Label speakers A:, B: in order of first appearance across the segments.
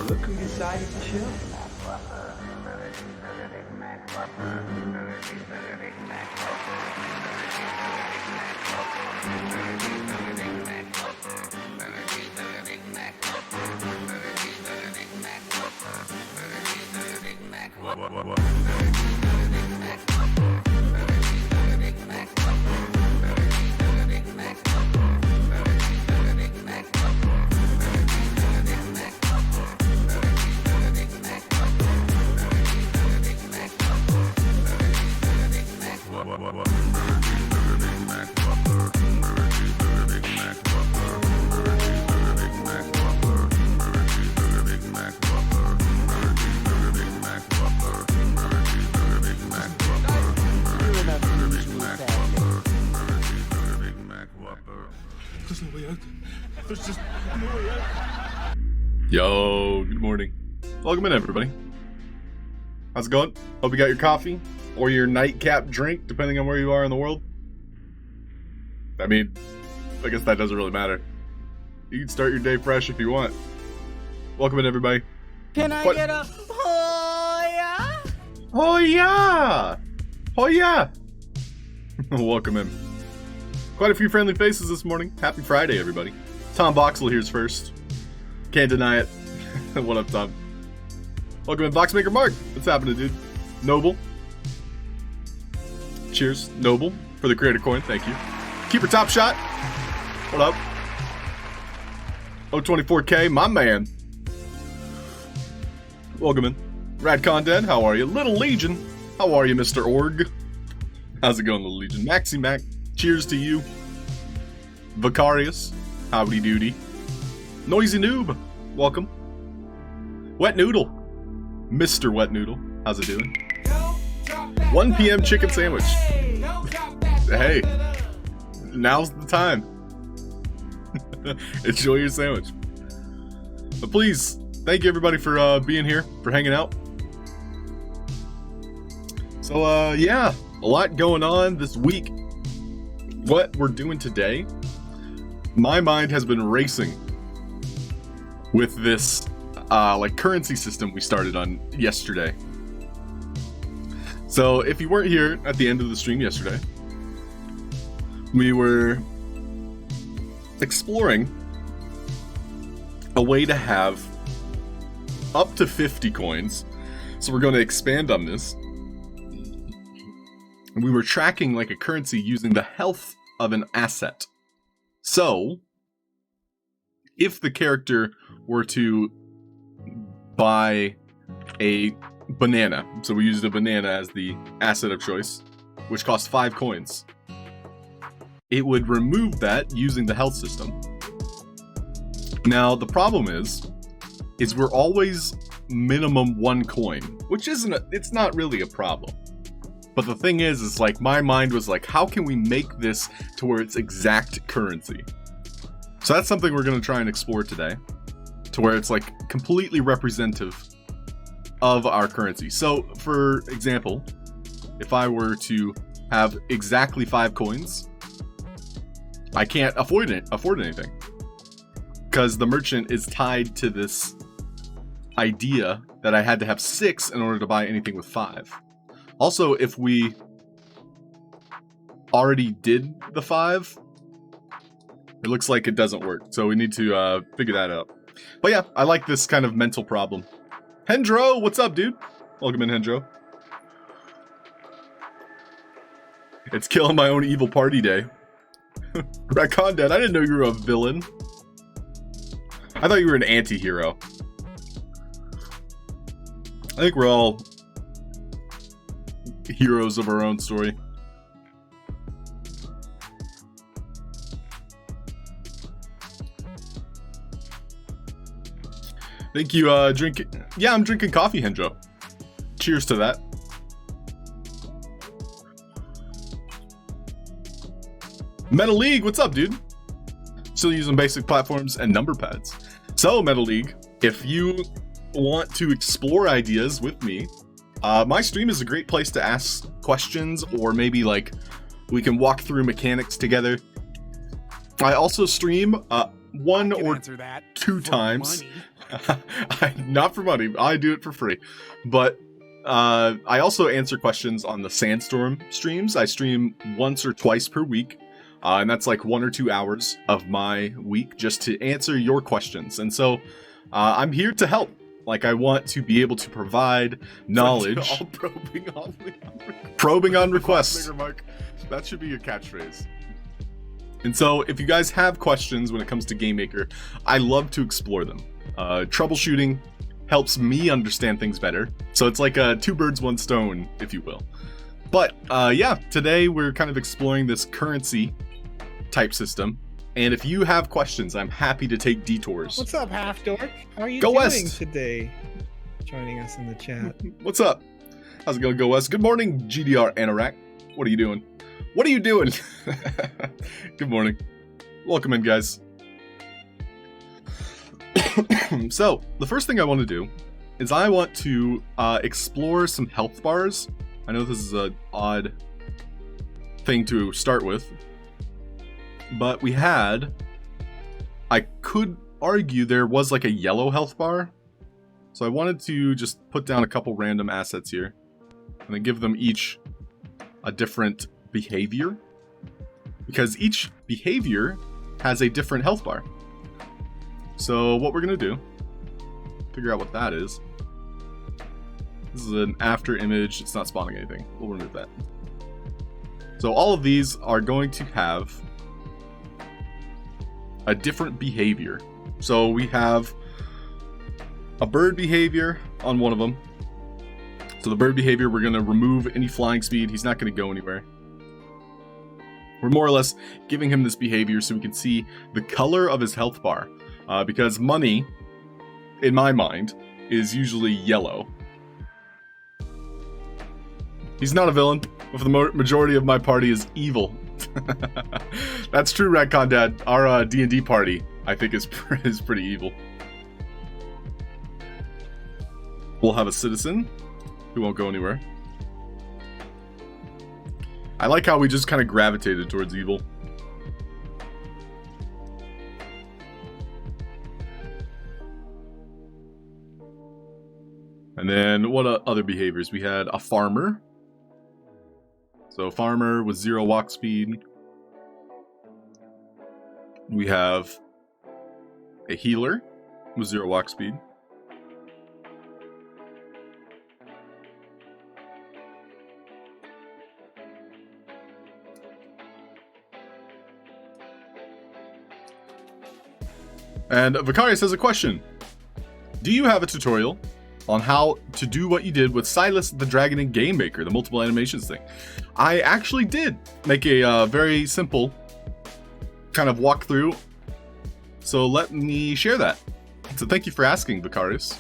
A: Look who decided to show.
B: There's no way out. There's just no way out.
C: Yo, good morning. Welcome in, everybody. How's it going? Hope you got your coffee or your nightcap drink, depending on where you are in the world. I mean, I guess that doesn't really matter. You can start your day fresh if you want. Welcome in, everybody.
D: Can I get a oh yeah?
C: Oh yeah! Oh yeah! Welcome in. Quite a few friendly faces this morning. Happy Friday, everybody. Tom Boxel here's first. Can't deny it. What up, Tom? Welcome in, Boxmaker Mark. What's happening, dude? Noble. Cheers, Noble, for the creator coin. Thank you. Keeper Top Shot. What up? 024K, my man. Welcome in. Rad Conden, how are you? Little Legion, how are you, Mr. Org? How's it going, Little Legion? Maxi Mac, cheers to you. Vicarious, howdy doody. Noisy Noob, welcome. Wet Noodle, Mr. Wet Noodle, how's it doing? 1 p.m. chicken sandwich. Hey, now's the time. Enjoy your sandwich. But please, thank you everybody for being here, for hanging out. So yeah, a lot going on this week. What we're doing today, my mind has been racing with this like currency system we started on yesterday. So if you weren't here at the end of the stream yesterday, we were exploring a way to have up to 50 coins. So we're going to expand on this. And we were tracking like a currency using the health of an asset. So if the character were to buy a banana, so we used a banana as the asset of choice, which costs 5 coins, it would remove that using the health system. Now the problem is we're always minimum 1 coin, which it's not really a problem. But the thing is like my mind was like, how can we make this to where it's exact currency? So that's something we're going to try and explore today, to where it's like completely representative of our currency. So for example, if I were to have exactly 5 coins, I can't afford anything because the merchant is tied to this idea that I had to have 6 in order to buy anything with 5. Also, if we already did the 5, it looks like it doesn't work. So we need to figure that out. But yeah, I like this kind of mental problem. Hendro, what's up, dude? Welcome in, Hendro. It's killing my own evil party day. Recon Dad, I didn't know you were a villain. I thought you were an anti-hero. I think we're all heroes of our own story. Thank you, drinking. Yeah, I'm drinking coffee, Hendro. Cheers to that. Meta League, what's up, dude? Still using basic platforms and number pads. So, Meta League, if you want to explore ideas with me, my stream is a great place to ask questions, or maybe like we can walk through mechanics together. I also stream one or two times. Not for money. I do it for free. But I also answer questions on the Sandstorm streams. I stream once or twice per week. And that's like 1 or 2 hours of my week just to answer your questions. And so I'm here to help. Like, I want to be able to provide knowledge. All probing on requests. That should be your catchphrase. And so if you guys have questions when it comes to Game Maker, I love to explore them. Troubleshooting helps me understand things better. So it's like a 2 birds, 1 stone, if you will. But yeah, today we're kind of exploring this currency type system. And if you have questions, I'm happy to take detours.
E: What's up, Halfd0rk? How are you
C: Go
E: doing
C: West.
E: today? Joining us in the chat.
C: What's up? How's it going, Go West? Good morning, GDR Anorak. What are you doing? What are you doing? Good morning. Welcome in, guys. So, the first thing I want to do is I want to explore some health bars. I know this is an odd thing to start with, but I could argue there was like a yellow health bar. So I wanted to just put down a couple random assets here and then give them each a different behavior, because each behavior has a different health bar. So what we're gonna do, figure out what that is. This is an after image, it's not spawning anything. We'll remove that. So all of these are going to have a different behavior. So we have a bird behavior on one of them. So the bird behavior, we're gonna remove any flying speed. He's not gonna go anywhere. We're more or less giving him this behavior so we can see the color of his health bar. Because money, in my mind, is usually yellow. He's not a villain, but the majority of my party is evil. That's true, Radcon Dad. Our D&D party, I think, is pretty evil. We'll have a citizen who won't go anywhere. I like how we just kind of gravitated towards evil. And then what other behaviors? We had a farmer. So farmer with 0 walk speed. We have a healer with 0 walk speed. And Vicarius has a question. Do you have a tutorial on how to do what you did with Silas the Dragon in Game Maker, the multiple animations thing? I actually did make a very simple kind of walkthrough. So let me share that. So thank you for asking, Vicarius.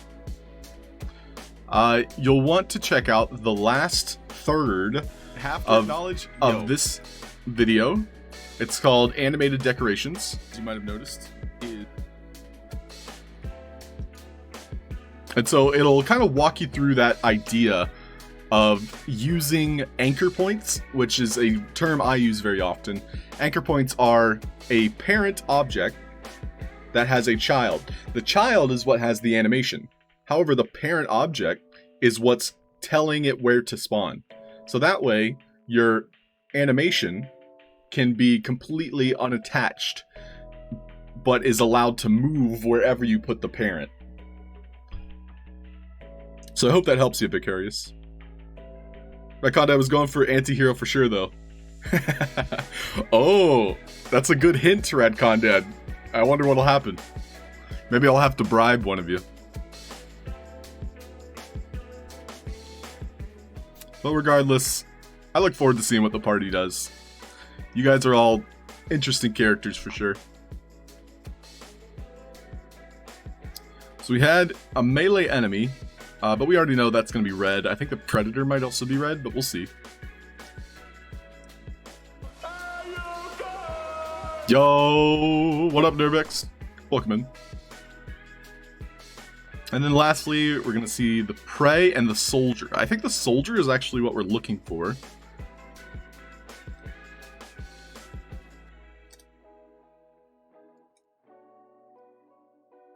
C: You'll want to check out the last third of this video. It's called Animated Decorations, as you might have noticed. And so it'll kind of walk you through that idea of using anchor points, which is a term I use very often. Anchor points are a parent object that has a child. The child is what has the animation. However, the parent object is what's telling it where to spawn. So that way, your animation can be completely unattached, but is allowed to move wherever you put the parent. So I hope that helps you, Vicarius. My content was going for anti-hero for sure, though. Oh, that's a good hint, Radcon Dad. I wonder what'll happen. Maybe I'll have to bribe one of you. But regardless, I look forward to seeing what the party does. You guys are all interesting characters for sure. So we had a melee enemy, but we already know that's going to be red. I think the Predator might also be red, but we'll see. Yo, what up, Nervex? Welcome in. And then lastly, we're going to see the Prey and the Soldier. I think the Soldier is actually what we're looking for.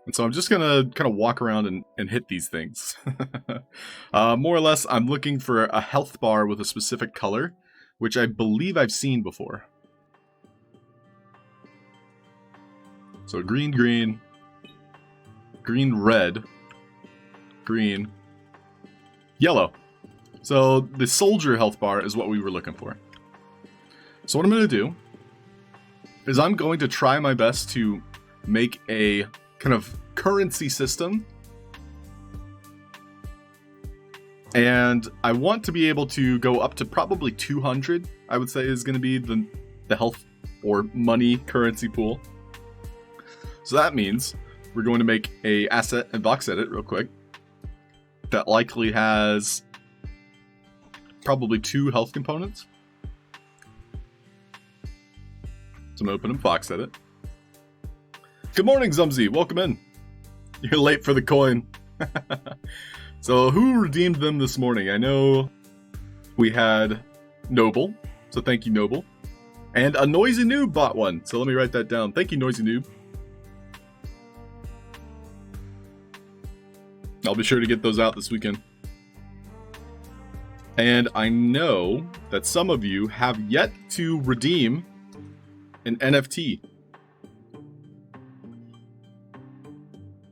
C: And so I'm just going to kind of walk around and hit these things. More or less, I'm looking for a health bar with a specific color, which I believe I've seen before. So green, green, green, red, green, yellow. So the Soldier health bar is what we were looking for. So what I'm going to do is I'm going to try my best to make a kind of currency system. And I want to be able to go up to probably 200, I would say is going to be the health or money currency pool. So that means we're going to make a asset and box edit real quick. That likely has probably 2 health components. So I'm going to open and box edit. Good morning, Zumzy. Welcome in. You're late for the coin. So who redeemed them this morning? I know we had Noble. So thank you, Noble. And a Noisy Noob bought one. So let me write that down. Thank you, Noisy Noob. I'll be sure to get those out this weekend. And I know that some of you have yet to redeem an NFT.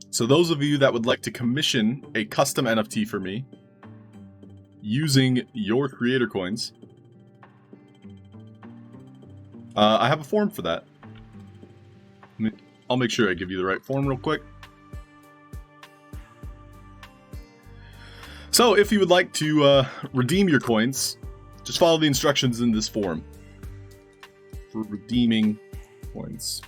C: So those of you that would like to commission a custom NFT for me using your creator coins, I have a form for that. I'll make sure I give you the right form real quick. So if you would like to redeem your coins, just follow the instructions in this form for redeeming coins.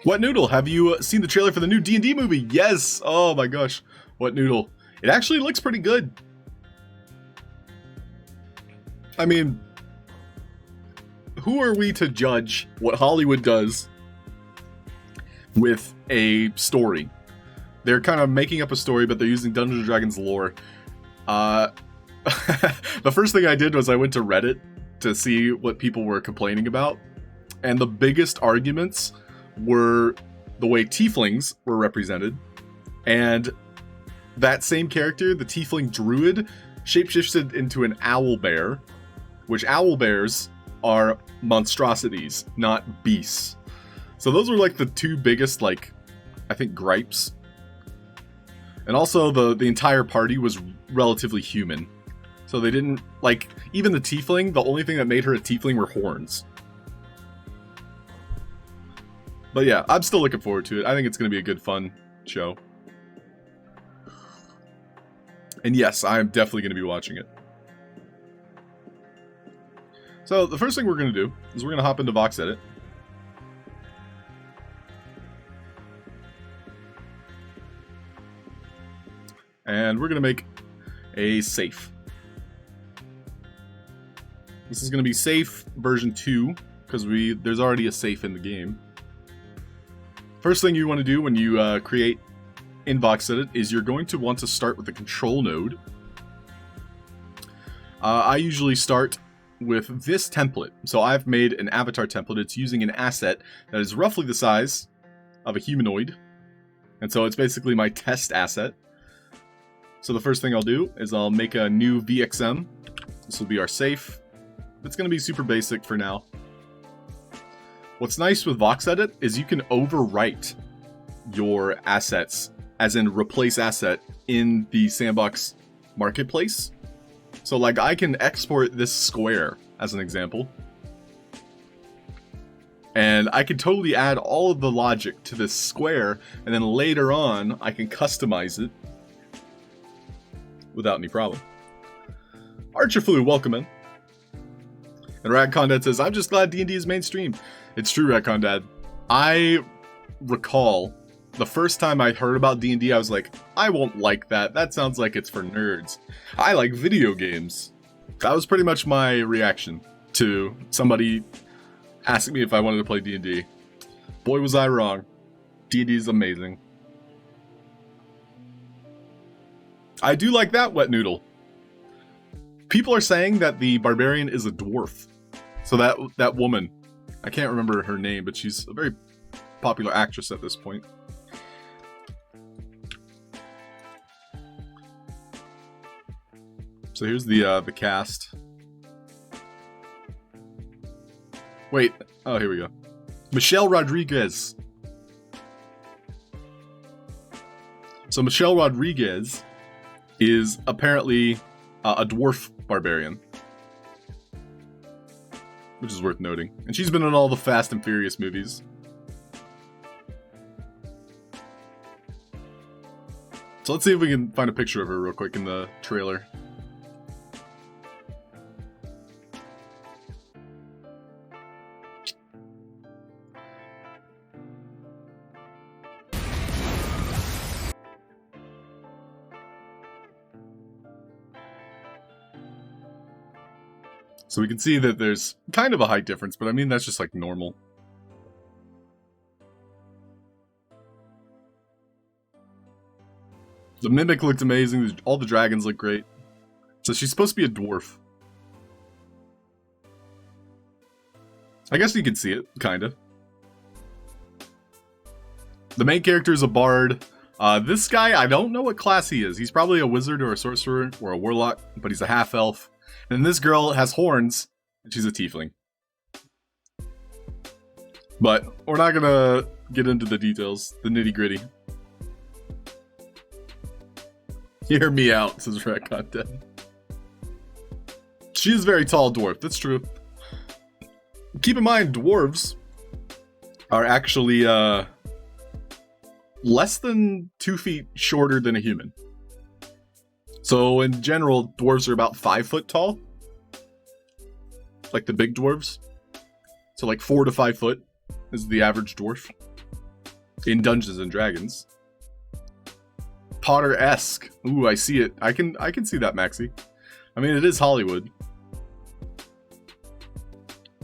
C: What Noodle? Have you seen the trailer for the new D&D movie? Yes! Oh my gosh. What Noodle? It actually looks pretty good. I mean, who are we to judge what Hollywood does with a story? They're kind of making up a story, but they're using Dungeons & Dragons lore. The first thing I did was I went to Reddit to see what people were complaining about. And the biggest arguments were the way tieflings were represented. And that same character, the tiefling druid, shapeshifted into an owlbear, which owlbears are monstrosities, not beasts. So those were like the 2 biggest, like, I think, gripes. And also the entire party was relatively human. So they didn't, like, even the tiefling, the only thing that made her a tiefling were horns. But yeah, I'm still looking forward to it. I think it's going to be a good, fun show. And yes, I'm definitely going to be watching it. So the first thing we're going to do is we're going to hop into Vox Edit. And we're going to make a safe. This is going to be safe version 2, because there's already a safe in the game. First thing you want to do when you create in Vox Edit is you're going to want to start with the control node. I usually start with this template. So I've made an avatar template. It's using an asset that is roughly the size of a humanoid. And so it's basically my test asset. So the first thing I'll do is I'll make a new VXM. This will be our safe. It's going to be super basic for now. What's nice with Vox Edit is you can overwrite your assets, as in replace asset, in the Sandbox marketplace. So like I can export this square as an example. And I can totally add all of the logic to this square, and then later on I can customize it without any problem. Archerflu, welcome in. And Radcondad says, I'm just glad D&D is mainstream. It's true, Radcondad. I recall the first time I heard about D&D, I was like, I won't like that. That sounds like it's for nerds. I like video games. That was pretty much my reaction to somebody asking me if I wanted to play D&D. Boy, was I wrong. D&D is amazing. I do like that wet noodle. People are saying that the barbarian is a dwarf. So that woman, I can't remember her name, but she's a very popular actress at this point. So here's the cast. Wait, oh, here we go. Michelle Rodriguez. So Michelle Rodriguez is apparently a dwarf barbarian, which is worth noting. And she's been in all the Fast and Furious movies. So let's see if we can find a picture of her real quick in the trailer. So we can see that there's kind of a height difference, but I mean, that's just like normal. The Mimic looked amazing. All the dragons look great. So she's supposed to be a dwarf. I guess you can see it, kind of. The main character is a bard. This guy, I don't know what class he is. He's probably a wizard or a sorcerer or a warlock, but he's a half-elf. And this girl has horns, and she's a tiefling. But we're not gonna get into the details, the nitty-gritty. Hear me out, says Rat Content. She is a very tall dwarf, that's true. Keep in mind, dwarves are actually less than 2 feet shorter than a human. So in general, dwarves are about 5 foot tall. Like the big dwarves. So like 4 to 5 foot is the average dwarf. In Dungeons and Dragons. Potter-esque. Ooh, I see it. I can see that, Maxi. I mean, it is Hollywood.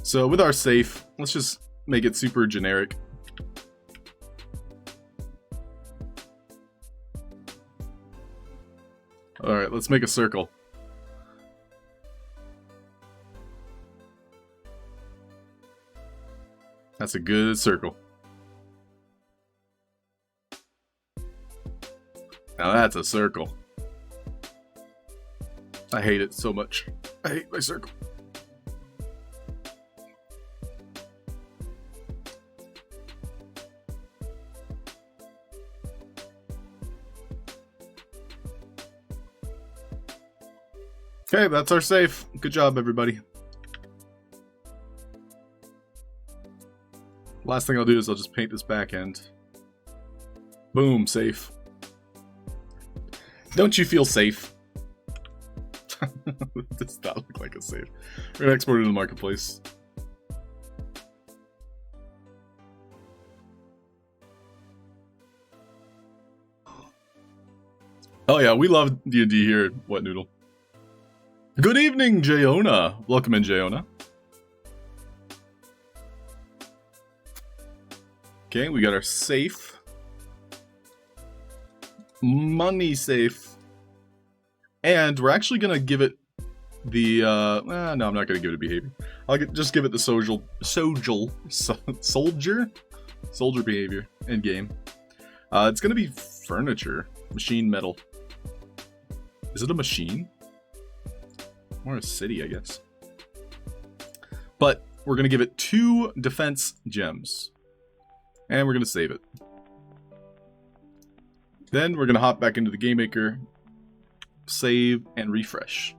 C: So with our safe, let's just make it super generic. Alright, let's make a circle. That's a good circle. Now that's a circle. I hate it so much. I hate my circle. Okay, that's our safe. Good job, everybody. Last thing I'll do is I'll just paint this back end. Boom, safe. Don't you feel safe? Does that look like a safe? We're gonna export it to the marketplace. Oh yeah, we love D&D here at Wet Noodle. Good evening, Jayona. Welcome in, Jayona. Okay, we got our safe. Money safe. And we're actually gonna give it the, no, I'm not gonna give it a behavior. I'll just give it the soldier behavior in game. It's gonna be furniture, machine metal. Is it a machine? Or a city, I guess. But we're gonna give it 2 defense gems. And we're gonna save it. Then we're gonna hop back into the game maker, save, and refresh.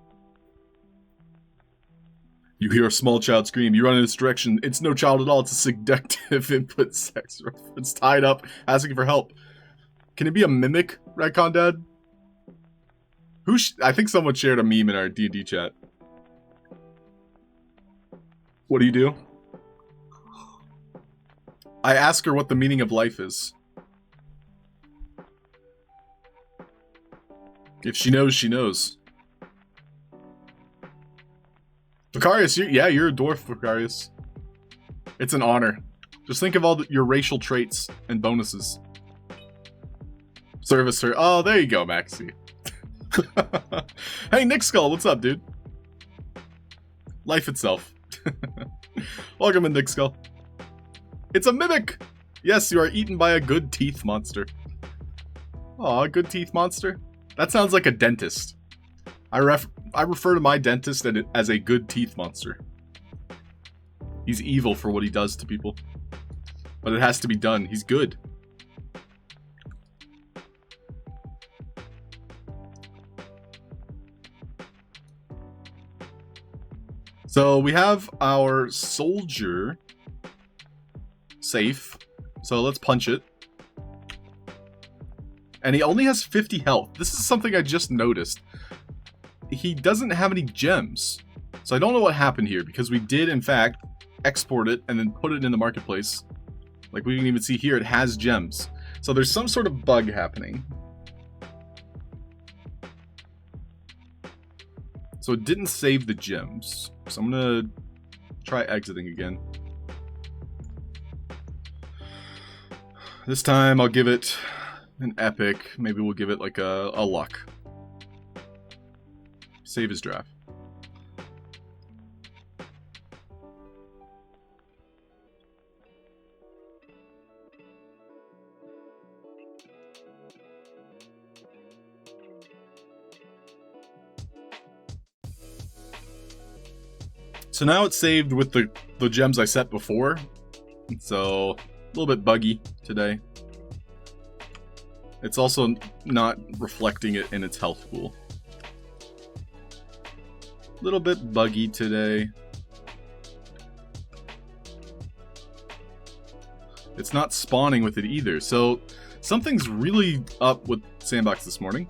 C: You hear a small child scream. You run in this direction. It's no child at all. It's a seductive input sex reference tied up, asking for help. Can it be a mimic, Redcon Dad? I think someone shared a meme in our D&D chat. What do you do? I ask her what the meaning of life is. If she knows, she knows. Vicarious, you're a dwarf, Vicarious. It's an honor. Just think of all your racial traits and bonuses. Service her. Oh, there you go, Maxie. Hey, Nick Skull, what's up, dude? Life itself. Welcome in, Nick Skull. It's a mimic! Yes, you are eaten by a good teeth monster. Aw, a good teeth monster? That sounds like a dentist. I refer to my dentist as a good teeth monster. He's evil for what he does to people. But it has to be done. He's good. So we have our soldier safe. So let's punch it. And he only has 50 health. This is something I just noticed. He doesn't have any gems. So I don't know what happened here, because we did, in fact, export it and then put it in the marketplace. Like we can even see here, it has gems. So there's some sort of bug happening. So it didn't save the gems. So I'm gonna try exiting again. This time I'll give it an epic. Maybe we'll give it like a luck. Save his draft. So now it's saved with the gems I set before. So a little bit buggy today. It's also not reflecting it in its health pool. A little bit buggy today. It's not spawning with it either. So something's really up with Sandbox this morning.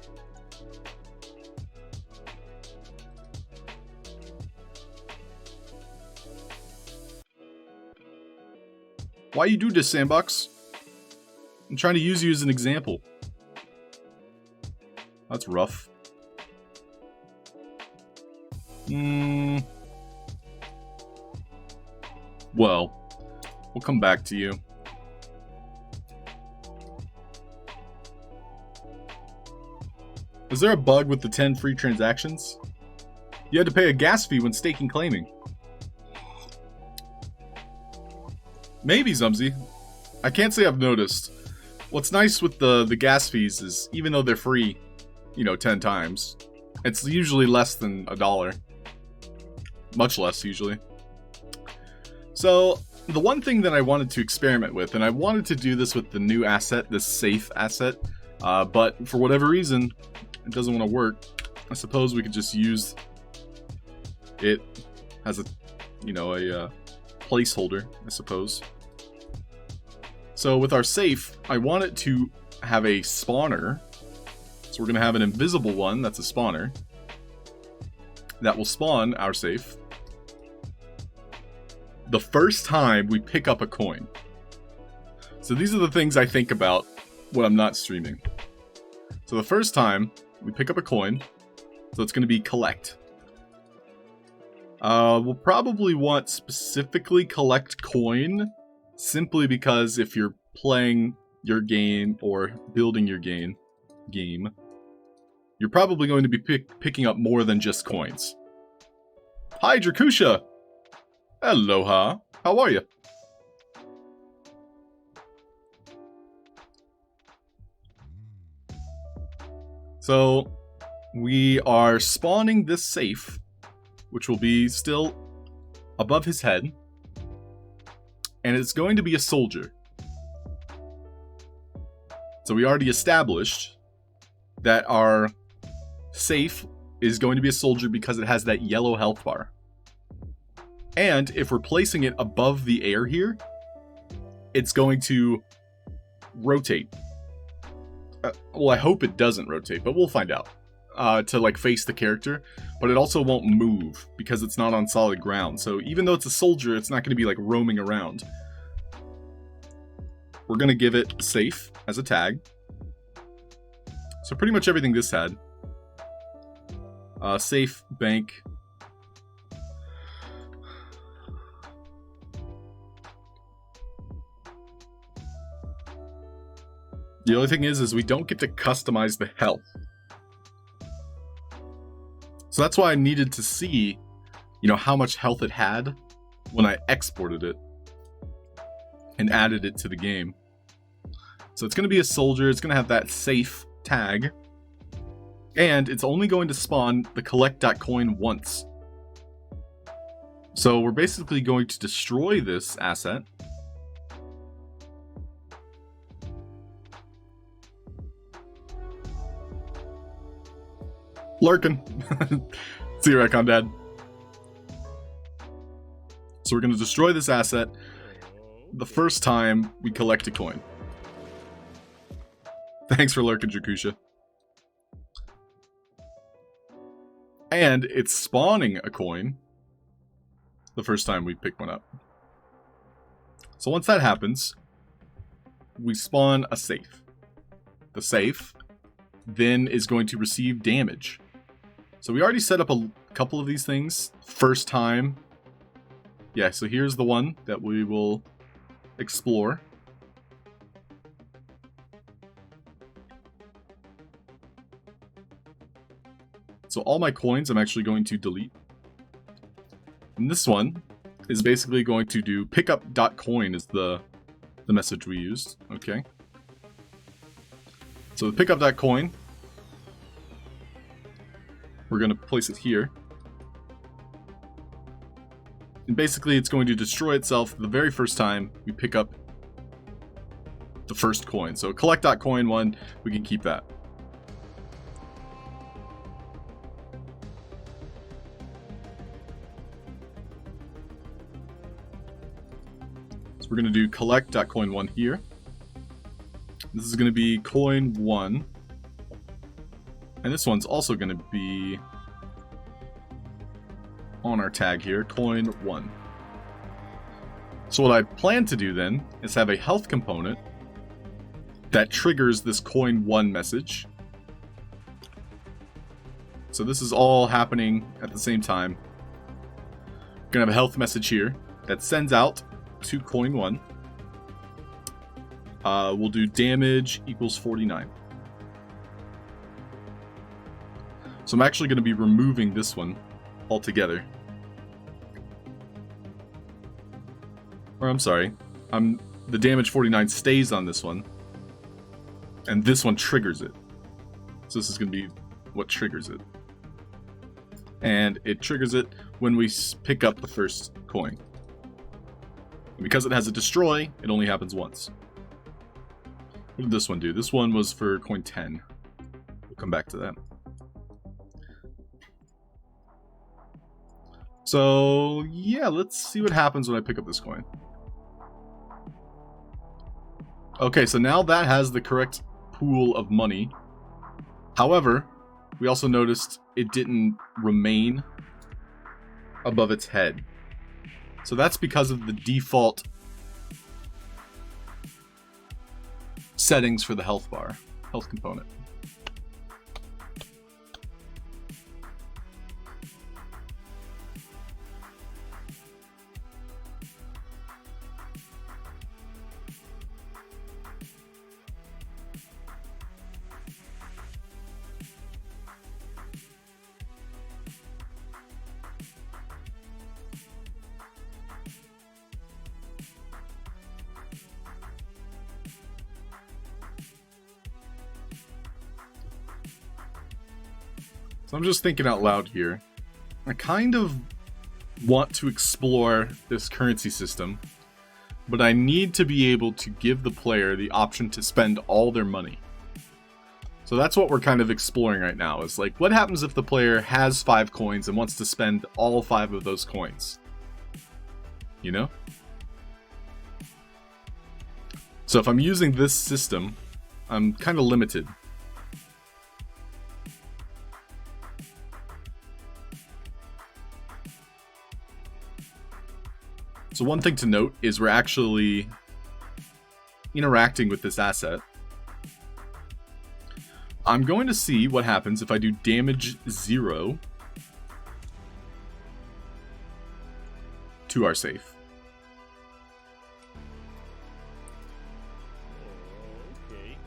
C: Why you do this, Sandbox? I'm trying to use you as an example. That's rough. Well, we'll come back to you. Is there a bug with the 10 free transactions? You had to pay a gas fee when staking claiming. Maybe, Zumsy. I can't say I've noticed. What's nice with the gas fees is, even though they're free, 10 times, it's usually less than $1. Much less, usually. So, the one thing that I wanted to experiment with, and I wanted to do this with the new asset, this safe asset, but for whatever reason, it doesn't want to work. I suppose we could just use it as a placeholder, I suppose. So with our safe, I want it to have a spawner. So we're going to have an invisible one that's a spawner that will spawn our safe the first time we pick up a coin. So these are the things I think about when I'm not streaming. So the first time we pick up a coin, so it's going to be collect. We'll probably want specifically collect coin, simply because if you're playing your game or building your game, you're probably going to be picking up more than just coins. Hi, Drakusha! Aloha! How are you? So, we are spawning this safe, which will be still above his head, and it's going to be a soldier. So we already established that our safe is going to be a soldier because it has that yellow health bar. And if we're placing it above the air here, it's going to rotate. Well, I hope it doesn't rotate, but we'll find out. To like face the character, but it also won't move because it's not on solid ground. So even though it's a soldier, it's not going to be like roaming around. We're going to give it safe as a tag. So pretty much everything this had. Safe, bank. The only thing is we don't get to customize the health. So that's why I needed to see, you know, how much health it had when I exported it and added it to the game. So it's going to be a soldier. It's going to have that safe tag. And it's only going to spawn the collect.coin once. So we're basically going to destroy this asset. Lurking. See you, Recon Dad. So we're going to destroy this asset the first time we collect a coin. Thanks for lurking, Jakusha. And it's spawning a coin the first time we pick one up. So once that happens, we spawn a safe. The safe then is going to receive damage. So we already set up a couple of these things first time. Yeah, so here's the one that we will explore. So all my coins I'm actually going to delete. And this one is basically going to do pickup.coin is the message we used. Okay. So the pickup.coin, we're going to place it here. And basically it's going to destroy itself the very first time we pick up the first coin. So collect.coin one, we can keep that. So we're going to do collect.coin one here. This is going to be coin 1. And this one's also going to be on our tag here, coin 1. So what I plan to do then is have a health component that triggers this coin 1 message. So this is all happening at the same time. We're going to have a health message here that sends out to coin 1. We'll do damage equals 49. So I'm actually going to be removing this one altogether. Or I'm sorry, the damage 49 stays on this one, and this one triggers it. So this is going to be what triggers it. And it triggers it when we pick up the first coin. And because it has a destroy, it only happens once. What did this one do? This one was for coin 10. We'll come back to that. So, yeah, let's see what happens when I pick up this coin. Okay, so now that has the correct pool of money. However, we also noticed it didn't remain above its head. So that's because of the default settings for the health bar, health component. So I'm just thinking out loud here. I kind of want to explore this currency system, but I need to be able to give the player the option to spend all their money. So that's what we're kind of exploring right now, is like, what happens if the player has 5 coins and wants to spend all 5 of those coins? you know? So if I'm using this system, I'm kind of limited. So one thing to note is we're actually interacting with this asset. I'm going to see what happens if I do damage 0 to our safe.
B: Okay.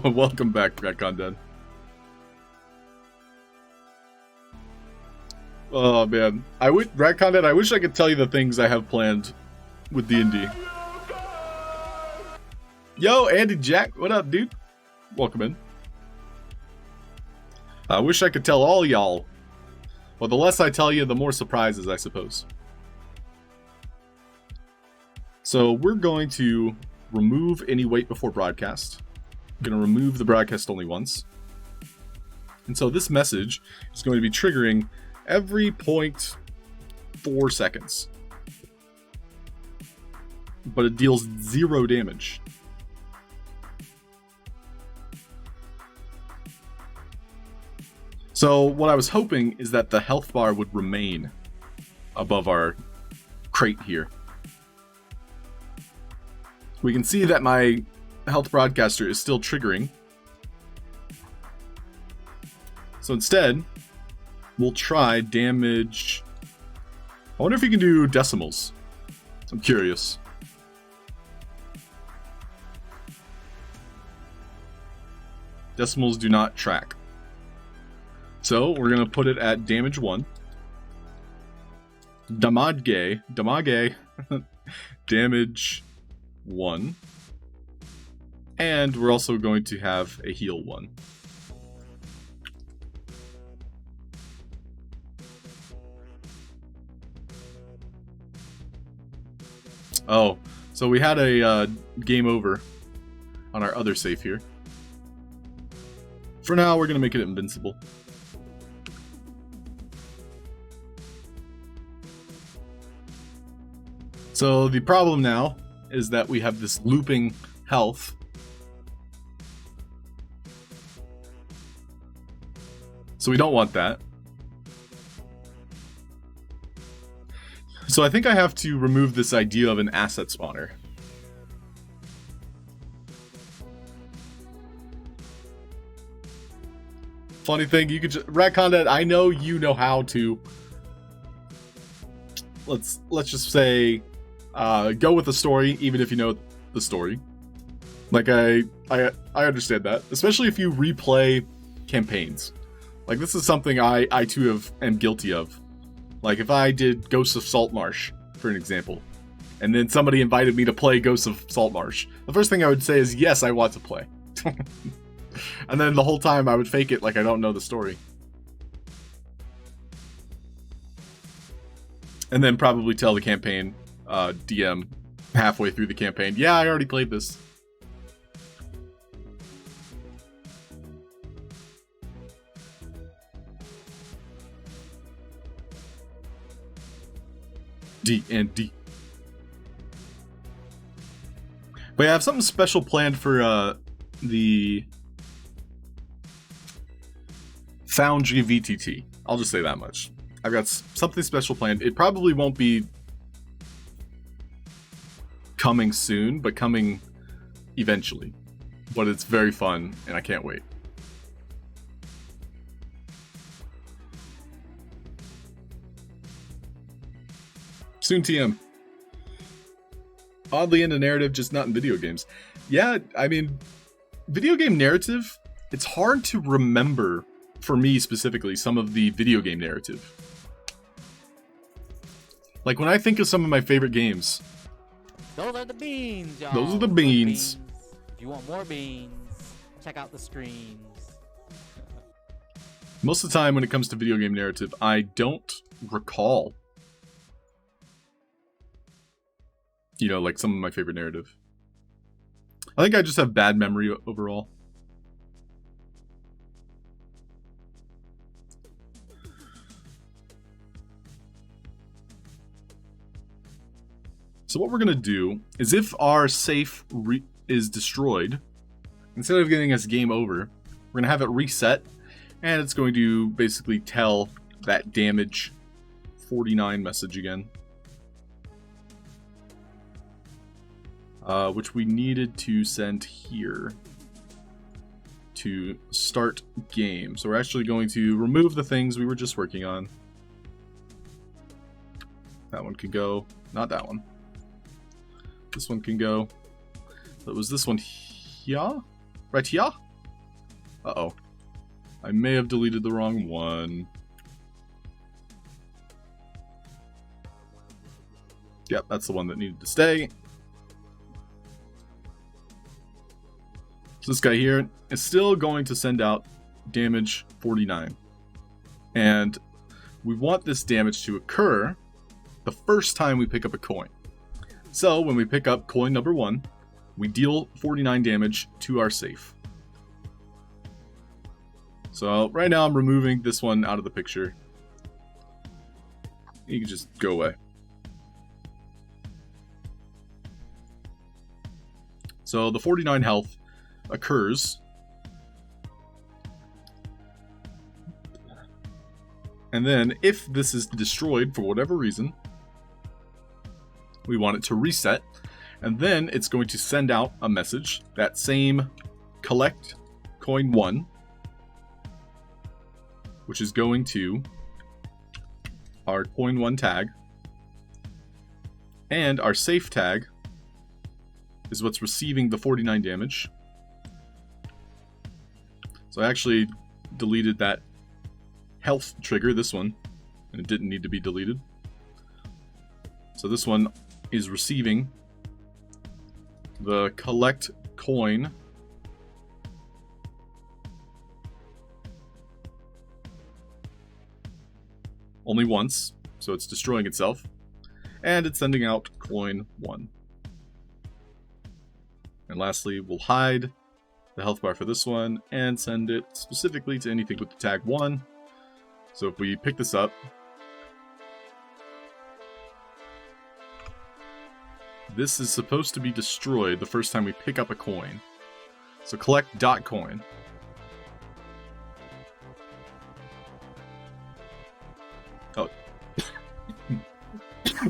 C: Welcome back, Conden. Oh man, Conden, I wish I could tell you the things I have planned with D&D. Yo, Andy Jack, what up, dude? Welcome in. I wish I could tell all y'all. Well, the less I tell you, the more surprises, I suppose. So we're going to remove any wait before broadcast. I'm going to remove the broadcast only once. And so this message is going to be triggering every 0.4 seconds. But it deals 0 damage. So what I was hoping is that the health bar would remain above our crate here. We can see that my health broadcaster is still triggering. So instead, we'll try damage. I wonder if you can do decimals. I'm curious. Decimals do not track. So we're going to put it at damage 1. Damage. Damage 1. And we're also going to have a heal 1. Oh, so we had a game over on our other safe here. For now, we're going to make it invincible. So the problem now is that we have this looping health. So we don't want that. So I think I have to remove this idea of an asset spawner. Funny thing, you could just Ratcondet, I know you know how to. Let's just say go with the story, even if you know the story. Like I understand that, especially if you replay campaigns. Like this is something I too am guilty of. Like if I did Ghosts of Saltmarsh, for an example, and then somebody invited me to play Ghosts of Saltmarsh, the first thing I would say is yes, I want to play. And then the whole time I would fake it like I don't know the story. And then probably tell the campaign DM halfway through the campaign, yeah, I already played this. D&D. But yeah, I have something special planned for the Foundry VTT. I'll just say that much. I've got something special planned. It probably won't be coming soon, but coming eventually. But it's very fun, and I can't wait. Soon TM. Oddly into narrative, just not in video games. Yeah, I mean, video game narrative, it's hard to remember, for me specifically, some of the video game narrative. Like when I think of some of my favorite games.
D: Those are the beans, y'all.
C: Those are the beans.
D: If you want more beans, check out the streams.
C: Most of the time when it comes to video game narrative, I don't recall. You know, like some of my favorite narrative. I think I just have bad memory overall. So what we're going to do is if our safe is destroyed, instead of getting us game over, we're going to have it reset, and it's going to basically tell that damage 49 message again. Which we needed to send here to start game. So we're actually going to remove the things we were just working on. That one can go. Not that one. This one can go. But was this one here? Right here? Uh-oh. I may have deleted the wrong one. Yep, that's the one that needed to stay. So this guy here is still going to send out damage 49. And we want this damage to occur the first time we pick up a coin. So when we pick up coin number 1, we deal 49 damage to our safe. So right now I'm removing this one out of the picture. You can just go away. So the 49 health occurs. And then if this is destroyed for whatever reason, we want it to reset. And then it's going to send out a message, that same collect coin 1, which is going to our coin 1 tag. And our safe tag is what's receiving the 49 damage. So I actually deleted that health trigger, this one, and it didn't need to be deleted. So this one is receiving the collect coin only once, so it's destroying itself, and it's sending out coin 1. And lastly, we'll hide the health bar for this one and send it specifically to anything with the tag 1. So if we pick this up, this is supposed to be destroyed the first time we pick up a coin. So collect dot coin. Oh,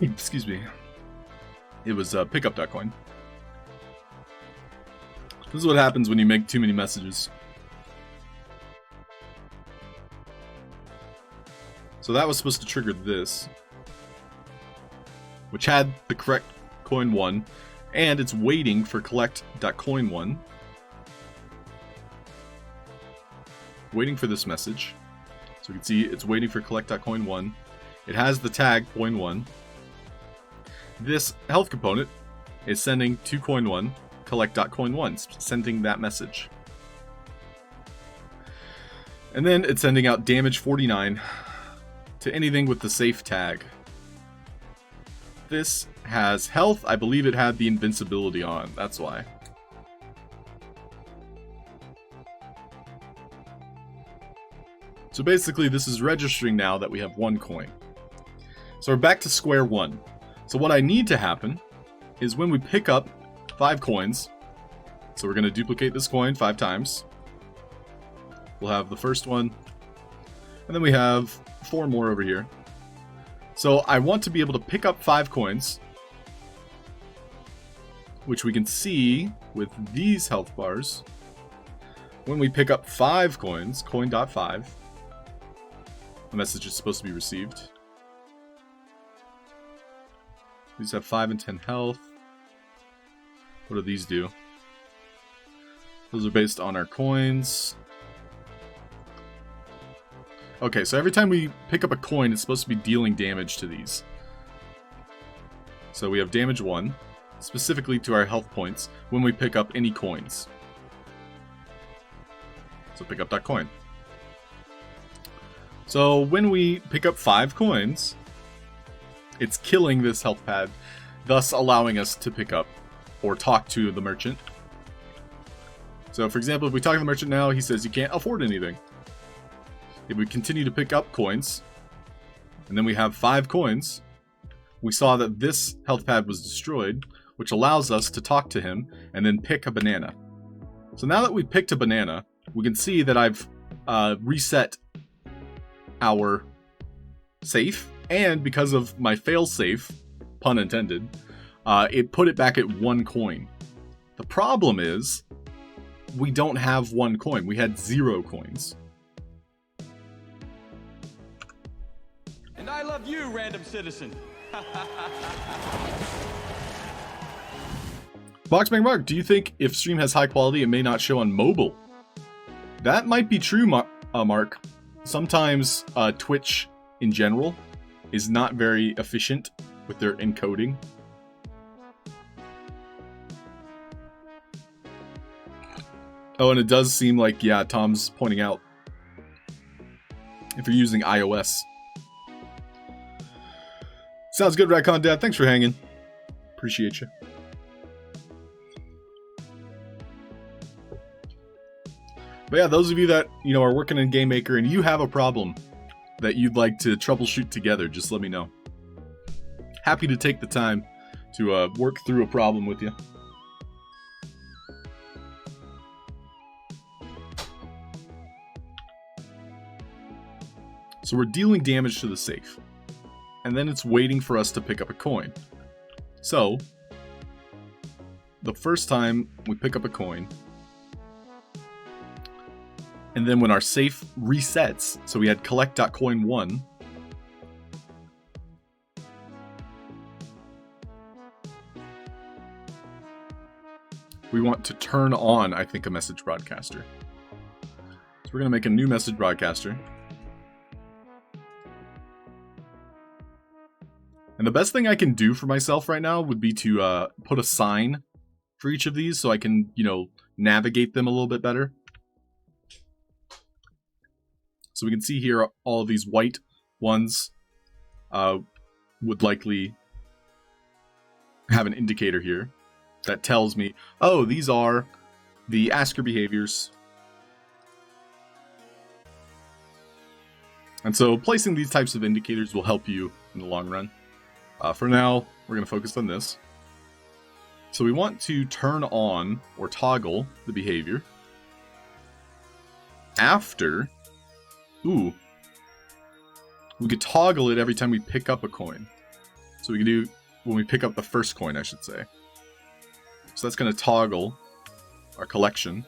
C: excuse me. It was pick up dot coin. This is what happens when you make too many messages. So that was supposed to trigger this, which had the correct coin 1, and it's waiting for collect.coin1. Waiting for this message. So you can see it's waiting for collect.coin1. It has the tag coin1. This health component is sending to coin1 collect.coin1, sending that message. And then it's sending out damage 49 to anything with the safe tag. This has health. I believe it had the invincibility on. That's why. So basically this is registering now that we have 1 coin. So we're back to square 1. So what I need to happen is when we pick up 5 coins, so we're going to duplicate this coin 5 times. We'll have the first one, and then we have 4 more over here. So I want to be able to pick up 5 coins, which we can see with these health bars. When we pick up 5 coins, coin.5, the message is supposed to be received. These have 5 and 10 health. What do these do? Those are based on our coins. Okay, so every time we pick up a coin, it's supposed to be dealing damage to these. So we have damage 1, specifically to our health points, when we pick up any coins. So pick up that coin. So when we pick up 5 coins, it's killing this health pad, thus allowing us to pick up or talk to the merchant. So for example, if we talk to the merchant now, he says you can't afford anything. If we continue to pick up coins, and then we have 5 coins, we saw that this health pad was destroyed, which allows us to talk to him and then pick a banana. So now that we've picked a banana, we can see that I've reset our safe, and because of my fail safe, pun intended, it put it back at 1 coin. The problem is, we don't have 1 coin. We had 0 coins.
B: And I love you, random citizen.
C: Boxbang Mark, do you think if stream has high quality, it may not show on mobile? That might be true, Mark. Sometimes Twitch in general is not very efficient with their encoding. Oh, and it does seem like, yeah, Tom's pointing out, if you're using iOS. Sounds good, Ratcon Dad. Thanks for hanging. Appreciate you. But yeah, those of you that, you know, are working in Game Maker and you have a problem that you'd like to troubleshoot together, just let me know. Happy to take the time to work through a problem with you. So we're dealing damage to the safe. And then it's waiting for us to pick up a coin. So, the first time we pick up a coin, and then when our safe resets, so we had collect.coin1, we want to turn on, I think, a message broadcaster. So we're going to make a new message broadcaster. And the best thing I can do for myself right now would be to put a sign for each of these so I can, you know, navigate them a little bit better. So we can see here all of these white ones would likely have an indicator here that tells me, oh, these are the asker behaviors. And so placing these types of indicators will help you in the long run. For now, we're going to focus on this. So we want to turn on or toggle the behavior after... Ooh. We could toggle it every time we pick up a coin. So we can do when we pick up the first coin, I should say. So that's going to toggle our collection,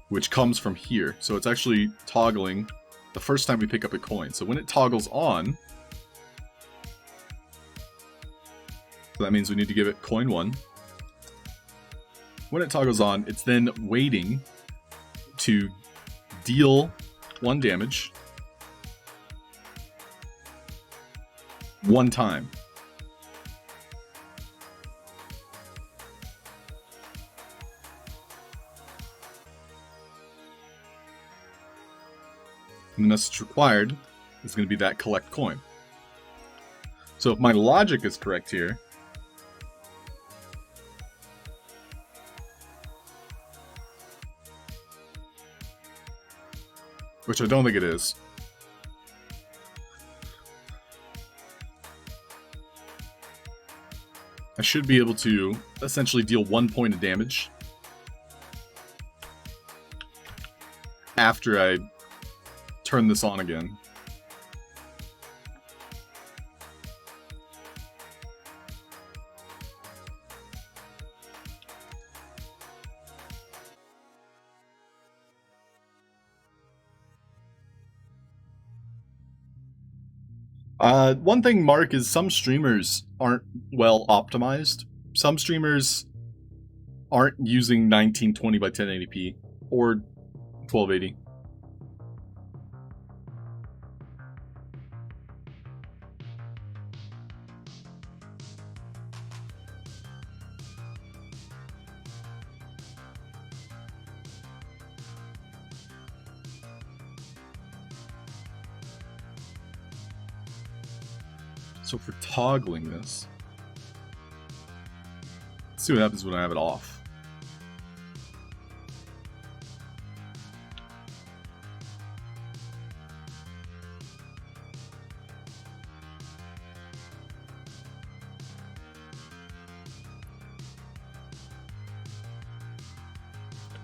C: which comes from here. So it's actually toggling the first time we pick up a coin. So when it toggles on, so that means we need to give it coin 1. When it toggles on, it's then waiting to deal 1 damage 1 time. And the message required is going to be that collect coin. So if my logic is correct here, which I don't think it is, I should be able to essentially deal 1 point of damage after I turn this on again. One thing, Mark, is some streamers aren't well optimized. Some streamers aren't using 1920 by 1080p or 1280. So for toggling this, let's see what happens when I have it off.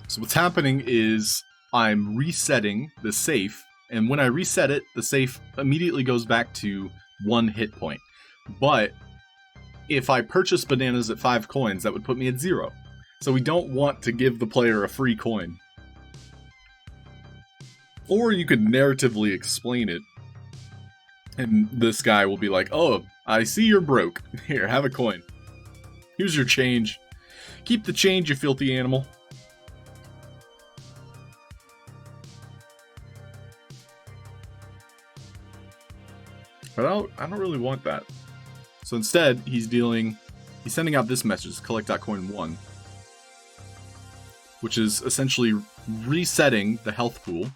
C: So what's happening is I'm resetting the safe, and when I reset it, the safe immediately goes back to 1 hit point. But if I purchase bananas at 5 coins, that would put me at 0. So we don't want to give the player a free coin. Or you could narratively explain it, and this guy will be like, oh, I see you're broke. Here, have a coin. Here's your change. Keep the change, you filthy animal. But I don't really want that. So instead, he's sending out this message, collect.coin1, which is essentially resetting the health pool.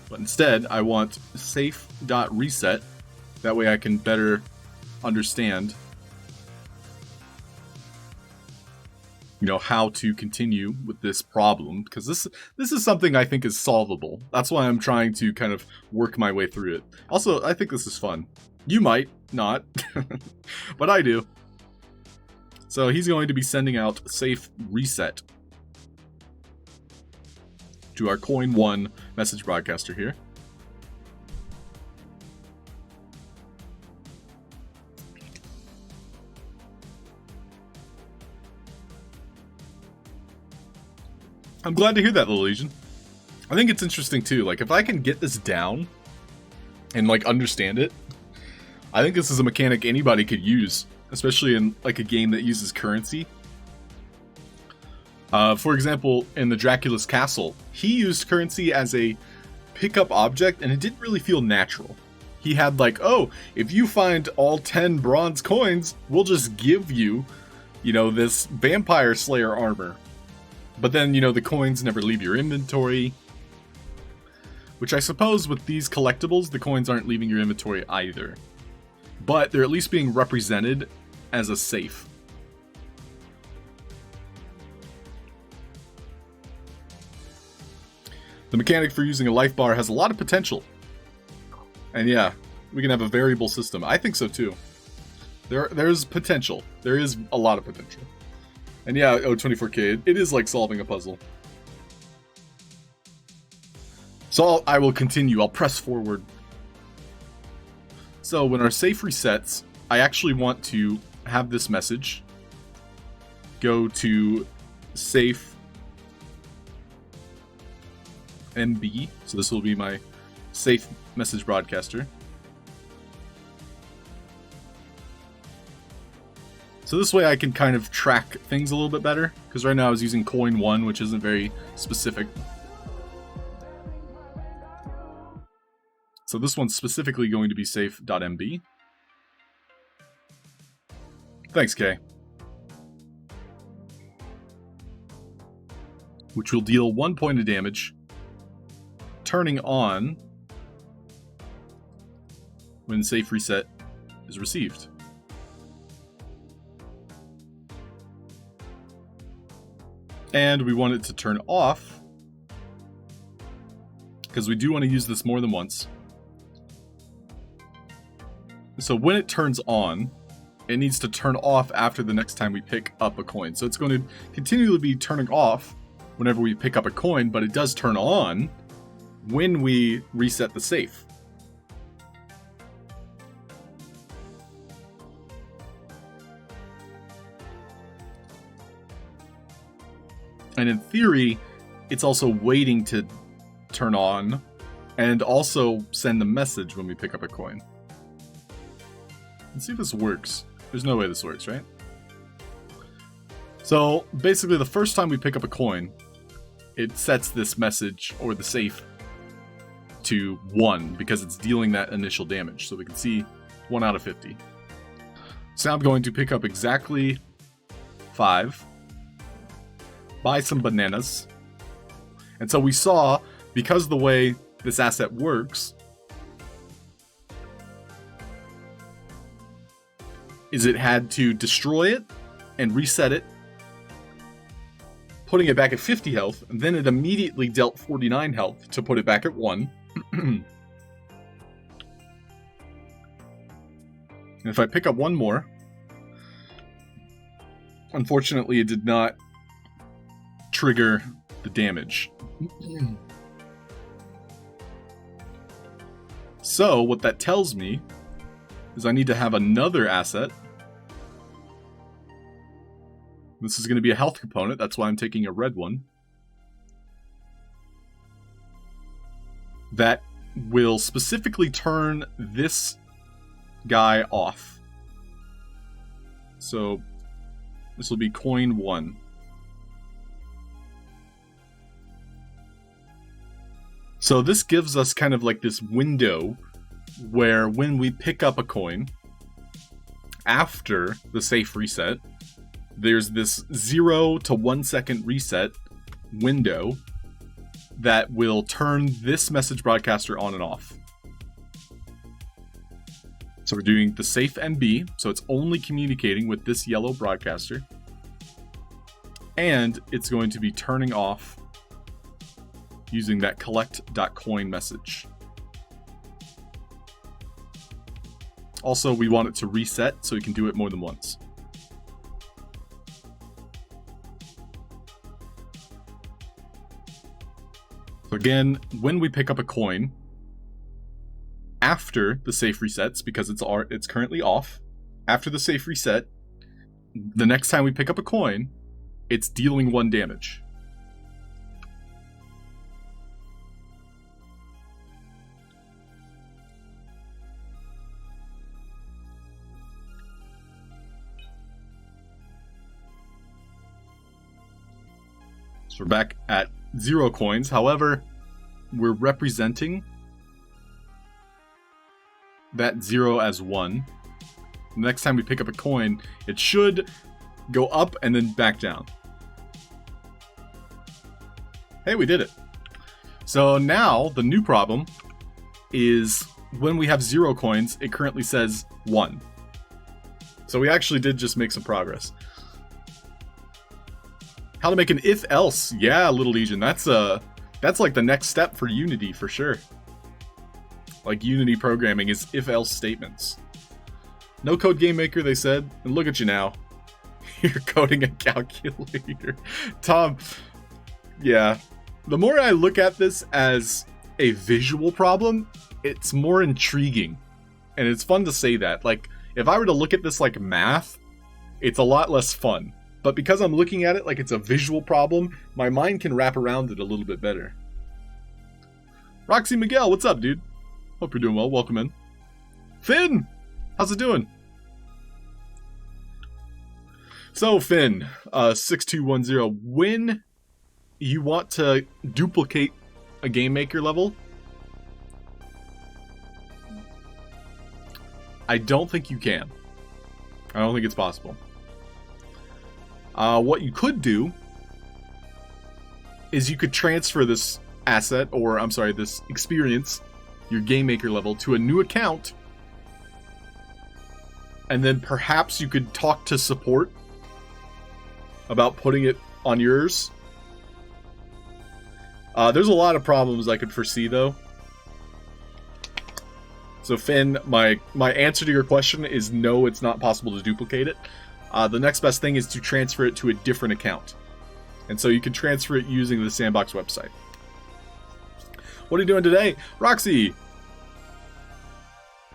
C: But instead, I want safe.reset. That way I can better understand, how to continue with this problem, because this is something I think is solvable. That's why I'm trying to kind of work my way through it. Also, I think this is fun. You might not, but I do. So he's going to be sending out safe reset to our coin1 message broadcaster here. I'm glad to hear that, Little Legion. I think it's interesting too. Like, if I can get this down and understand it, I think this is a mechanic anybody could use, especially in a game that uses currency. For example, in the Dracula's Castle, he used currency as a pickup object, and it didn't really feel natural. He had oh, if you find all 10 bronze coins, we'll just give you, this vampire slayer armor. But then, the coins never leave your inventory. Which I suppose with these collectibles, the coins aren't leaving your inventory either. But they're at least being represented as a safe. The mechanic for using a life bar has a lot of potential. And yeah, we can have a variable system. I think so too. There's potential. There is a lot of potential. And yeah, O24K, it is like solving a puzzle. So I will continue. I'll press forward. So when our safe resets, I actually want to have this message go to safe MB. So this will be my safe message broadcaster. So this way I can kind of track things a little bit better, because right now I was using coin1, which isn't very specific. So this one's specifically going to be safe.mb. Thanks, Kay. Which will deal 1 point of damage, turning on when safe reset is received. And we want it to turn off, because we do want to use this more than once. So when it turns on, it needs to turn off after the next time we pick up a coin. So it's going to continually be turning off whenever we pick up a coin, but it does turn on when we reset the safe. And in theory, it's also waiting to turn on and also send a message when we pick up a coin. Let's see if this works. There's no way this works, right? So basically, the first time we pick up a coin, it sets this message or the safe to 1 because it's dealing that initial damage. So we can see 1 out of 50. So I'm going to pick up exactly 5. Buy some bananas. And so we saw, because the way this asset works is it had to destroy it and reset it, putting it back at 50 health, and then it immediately dealt 49 health to put it back at 1. And if I pick up one more, Unfortunately, it did not trigger the damage. So, what that tells me is I need to have another asset. This is going to be a health component, that's why I'm taking a red one. That will specifically turn this guy off. So, this will be coin 1. So this gives us kind of like this window where when we pick up a coin, after the safe reset, there's this 0 to 1 second reset window that will turn this message broadcaster on and off. So we're doing the safe NB, so it's only communicating with this yellow broadcaster. And it's going to be turning off using that collect.coin message. Also, we want it to reset so you can do it more than once. So again, when we pick up a coin, after the safe resets, because it's currently off, after the safe reset, the next time we pick up a coin, it's dealing 1 damage. So we're back at 0 coins. However, we're representing that 0 as 1. The next time we pick up a coin, it should go up and then back down. Hey, we did it. So now the new problem is when we have 0 coins, it currently says 1. So we actually did just make some progress. How to make an if-else. Yeah, Little Legion. That's like the next step for Unity for sure. Like Unity programming is if-else statements. No code game maker, they said. And look at you now. You're coding a calculator. Tom, yeah. The more I look at this as a visual problem, it's more intriguing. And it's fun to say that. Like, if I were to look at this like math, it's a lot less fun. But because I'm looking at it like it's a visual problem, my mind can wrap around it a little bit better. Roxy Miguel, what's up, dude? Hope you're doing well. Welcome in. Finn, how's it doing? So, Finn, 6210, when you want to duplicate a Game Maker level, I don't think you can. I don't think it's possible. What you could do is you could transfer this asset, or I'm sorry, this experience, your Game Maker level, to a new account, and then perhaps you could talk to support about putting it on yours. There's a lot of problems I could foresee, though. So Finn, my answer to your question is no, it's not possible to duplicate it. The next best thing is to transfer it to a different account. And so you can transfer it using the Sandbox website. What are you doing today? Roxy!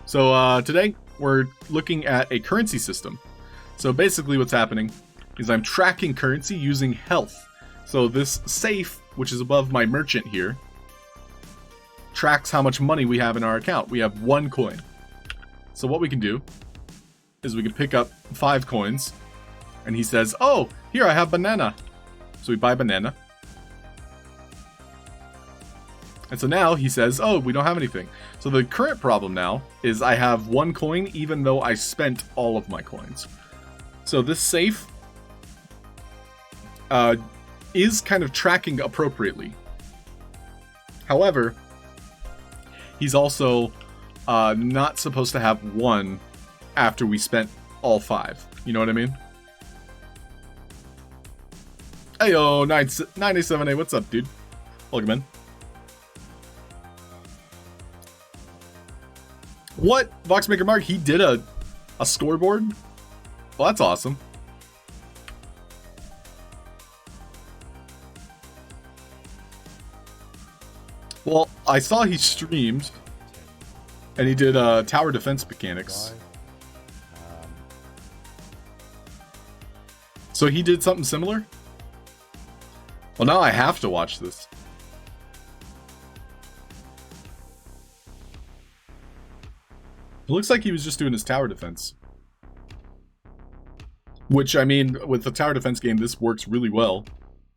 C: So today we're looking at a currency system. So basically what's happening is I'm tracking currency using health. So this safe, which is above my merchant here, tracks how much money we have in our account. We have 1 coin. So what we can do is we can pick up 5 coins, and he says, oh, here, I have banana. So we buy banana. And so now he says, oh, we don't have anything. So the current problem now is I have 1 coin, even though I spent all of my coins. So this safe is kind of tracking appropriately. However, he's also not supposed to have 1 after we spent all 5. You know what I mean? Heyo, 987A, what's up, dude? Welcome in. What? Voxmaker Mark, he did a scoreboard? Well, that's awesome. Well, I saw he streamed, and he did tower defense mechanics. So he did something similar? Well, now I have to watch this. It looks like he was just doing his tower defense. Which, I mean, with the tower defense game, this works really well,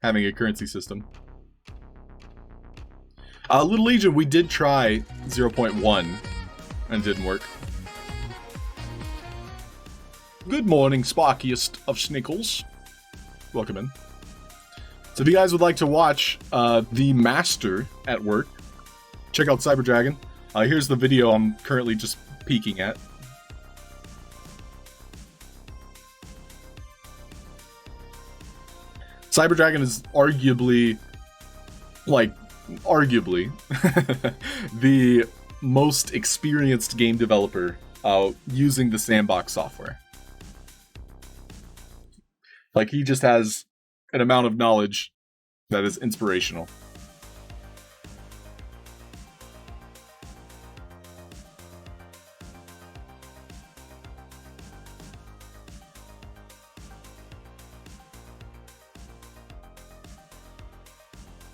C: having a currency system. Little Legion, we did try 0.1, and it didn't work. Good morning, Sparkiest of Snickles. Welcome in. So if you guys would like to watch the Master at work, check out Cyber Dragon. Here's the video I'm currently just peeking at. Cyber Dragon is arguably, the most experienced game developer using the Sandbox software. Like, he just has an amount of knowledge that is inspirational.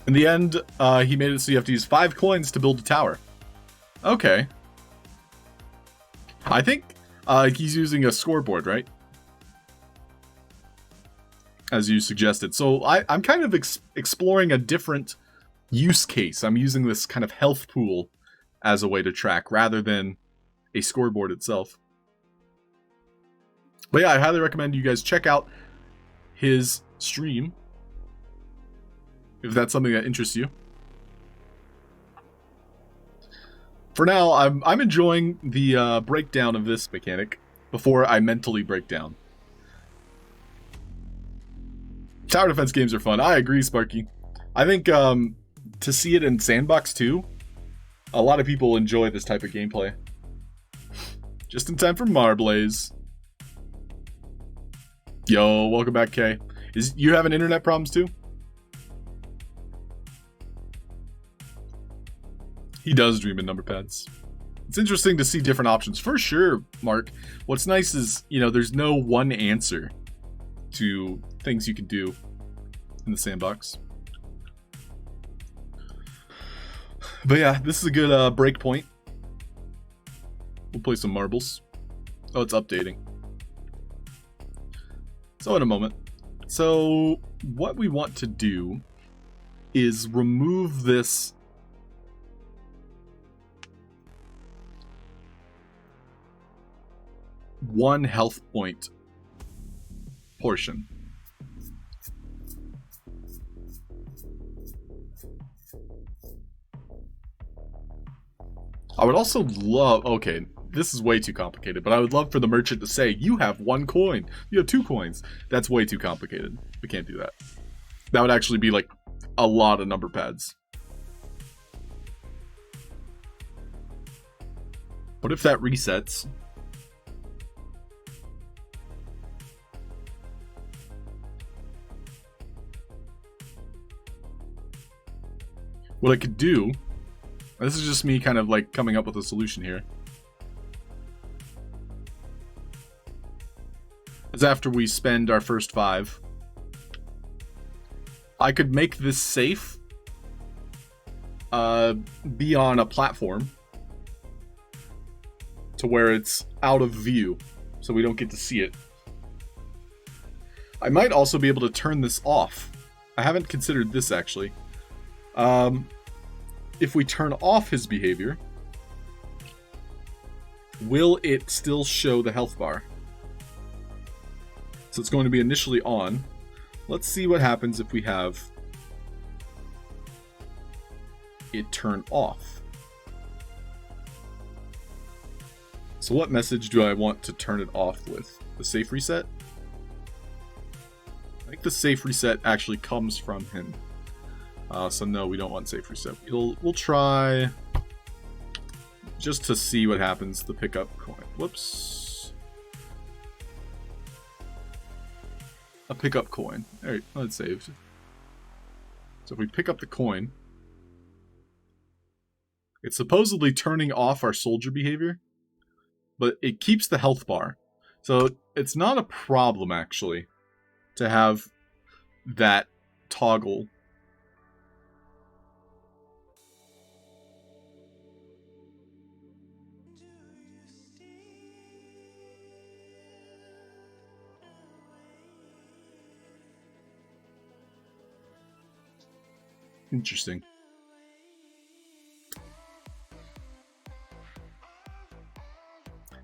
C: In the end, he made it so you have to use 5 coins to build a tower. Okay. I think he's using a scoreboard, right? As you suggested. So I'm kind of exploring a different use case. I'm using this kind of health pool as a way to track rather than a scoreboard itself. But yeah, I highly recommend you guys check out his stream if that's something that interests you. For now, I'm enjoying the breakdown of this mechanic before I mentally break down. Tower defense games are fun. I agree, Sparky. I think to see it in Sandbox too, a lot of people enjoy this type of gameplay. Just in time for Marblaze. Yo, welcome back, Kay. You having internet problems too? He does dream in number pads. It's interesting to see different options. For sure, Mark. What's nice is, there's no one answer to things you can do in the Sandbox. But yeah, this is a good break point. We'll play some marbles. Oh, it's updating. So in a moment. So what we want to do is remove this one health point portion. I would also love, okay, this is way too complicated, but I would love for the merchant to say, you have 1 coin, you have 2 coins. That's way too complicated. We can't do that. That would actually be like a lot of number pads. What if that resets? What I could do, this is just me kind of like coming up with a solution here, is after we spend our first 5, I could make this safe be on a platform to where it's out of view, so we don't get to see it. I might also be able to turn this off. I haven't considered this actually. If we turn off his behavior, will it still show the health bar? So it's going to be initially on. Let's see what happens if we have it turn off. So what message do I want to turn it off with? The safe reset? I think the safe reset actually comes from him. So no, we don't want safe reset. We'll try, just to see what happens, the pickup coin. Whoops. A pickup coin. Alright, that's saved. So if we pick up the coin, It's supposedly turning off our soldier behavior, but it keeps the health bar. So it's not a problem, actually, to have that toggle. Interesting.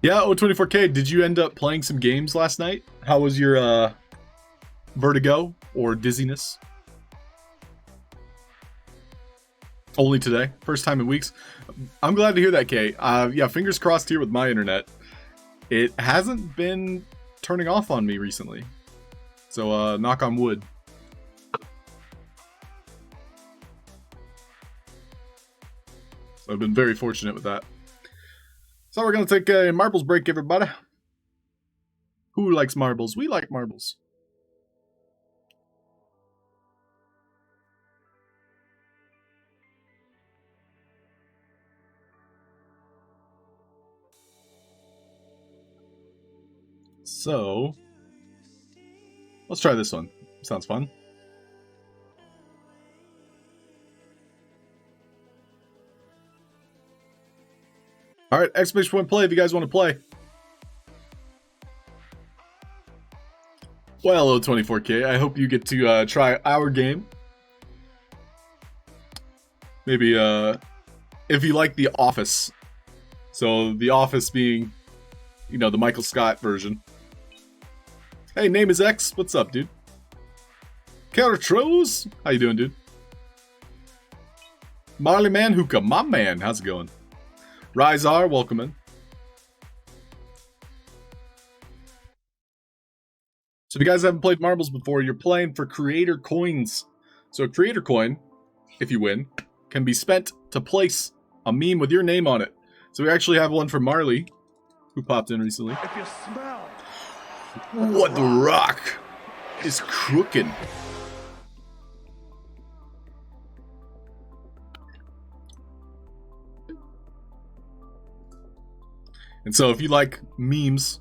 C: Yeah, O24K, did you end up playing some games last night? How was your vertigo or dizziness? Only today? First time in weeks? I'm glad to hear that, Kay. Yeah, fingers crossed here with my internet. It hasn't been turning off on me recently. So, knock on wood. So I've been very fortunate with that. So we're going to take a marbles break, everybody. Who likes marbles? We like marbles. So, let's try this one. Sounds fun. Alright, exclamation point play if you guys want to play. Well, O24K, I hope you get to try our game. Maybe, if you like The Office. So, The Office being, you know, the Michael Scott version. Hey, name is X. What's up, dude? Counter-Tros? How you doing, dude? Marley Man Hookah, my man. How's it going? Rizar, welcome in. So if you guys haven't played marbles before, you're playing for creator coins. So a creator coin, if you win, can be spent to place a meme with your name on it. So we actually have one from Marley, who popped in recently.
B: If you smell
C: What the rock is cooking. And so if you like memes,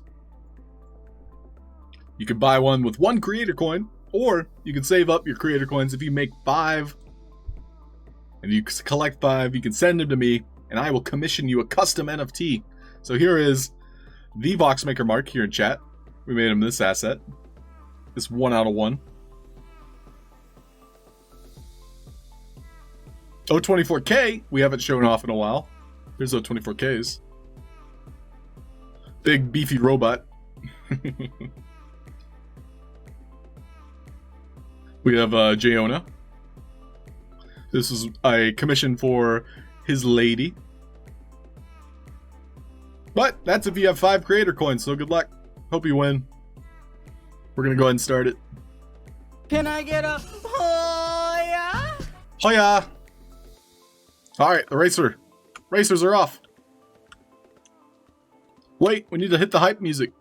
C: you can buy one with 1 creator coin, or you can save up your creator coins. If you make 5 and you collect 5, you can send them to me and I will commission you a custom NFT. So here is the Voxmaker Mark here in chat. We made him this asset. This 1 out of 1. O24K, we haven't shown off in a while. Here's O24K's. Big beefy robot. We have Jayona. This is a commission for his lady. But that's if you have 5 creator coins, so good luck. Hope you win. We're gonna go ahead and start it.
D: Can I get a Hoya?
C: Hoya! Alright, the racers are off. Wait, we need to hit the hype music.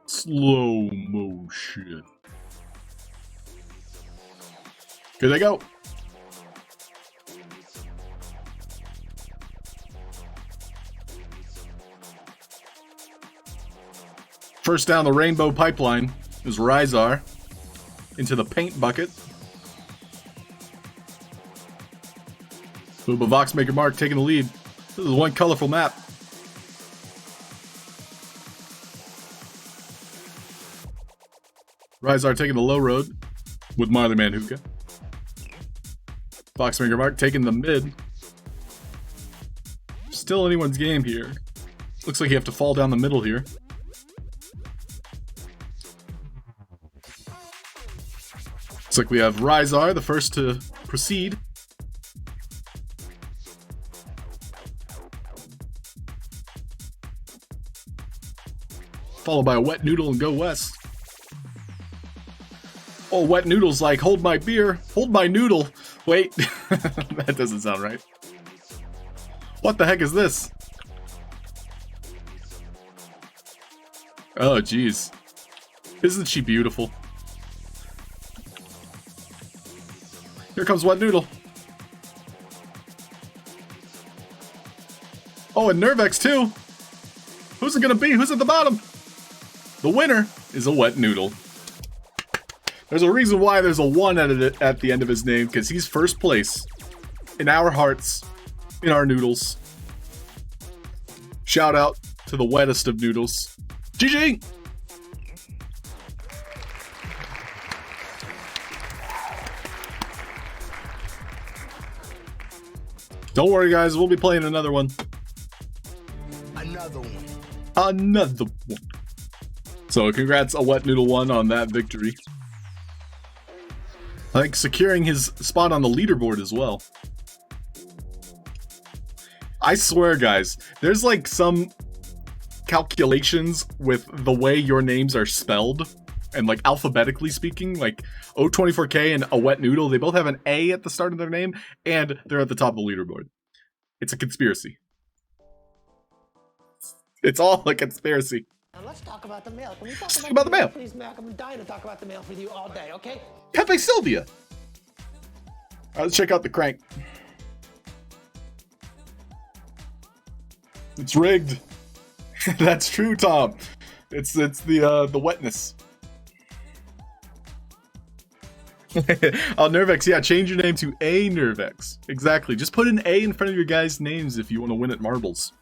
C: Slow motion. Here they go. First down the rainbow pipeline is Rizar into the paint bucket. Booba Voxmaker Mark taking the lead. This is one colorful map. Rizar taking the low road with Marley Man Hookah. Voxmaker Mark taking the mid. Still anyone's game here. Looks like you have to fall down the middle here. Looks like we have Rizar, the first to proceed. Followed by a Wet Noodle and Go West. Oh, Wet Noodle's like, hold my beer, hold my noodle. Wait, that doesn't sound right. What the heck is this? Oh, jeez. Isn't she beautiful? Here comes Wet Noodle. Oh, and Nervex too. Who's it gonna be? Who's at the bottom? The winner is a wet noodle. There's a reason why there's a 1 at the end of his name, because he's first place in our hearts, in our noodles. Shout out to the wettest of noodles. GG! Don't worry, guys. We'll be playing another one.
B: Another one.
C: Another one. So, congrats, a Wet Noodle 1 on that victory. I think securing his spot on the leaderboard as well. I swear, guys, there's like some calculations with the way your names are spelled, and like alphabetically speaking, like O24K and a Wet Noodle, they both have an A at the start of their name, and they're at the top of the leaderboard. It's a conspiracy. It's all a conspiracy.
D: Now let's talk about the mail. Can we talk
C: Let's talk about the mail.
D: Please, Mac, I'm dying to talk about the mail with you all day, okay?
C: Pepe Sylvia. All right, let's check out the crank. It's rigged. That's true, Tom. It's the wetness. Oh, Nervex, yeah, change your name to A Nervex. Exactly. Just put an A in front of your guys' names if you want to win at marbles.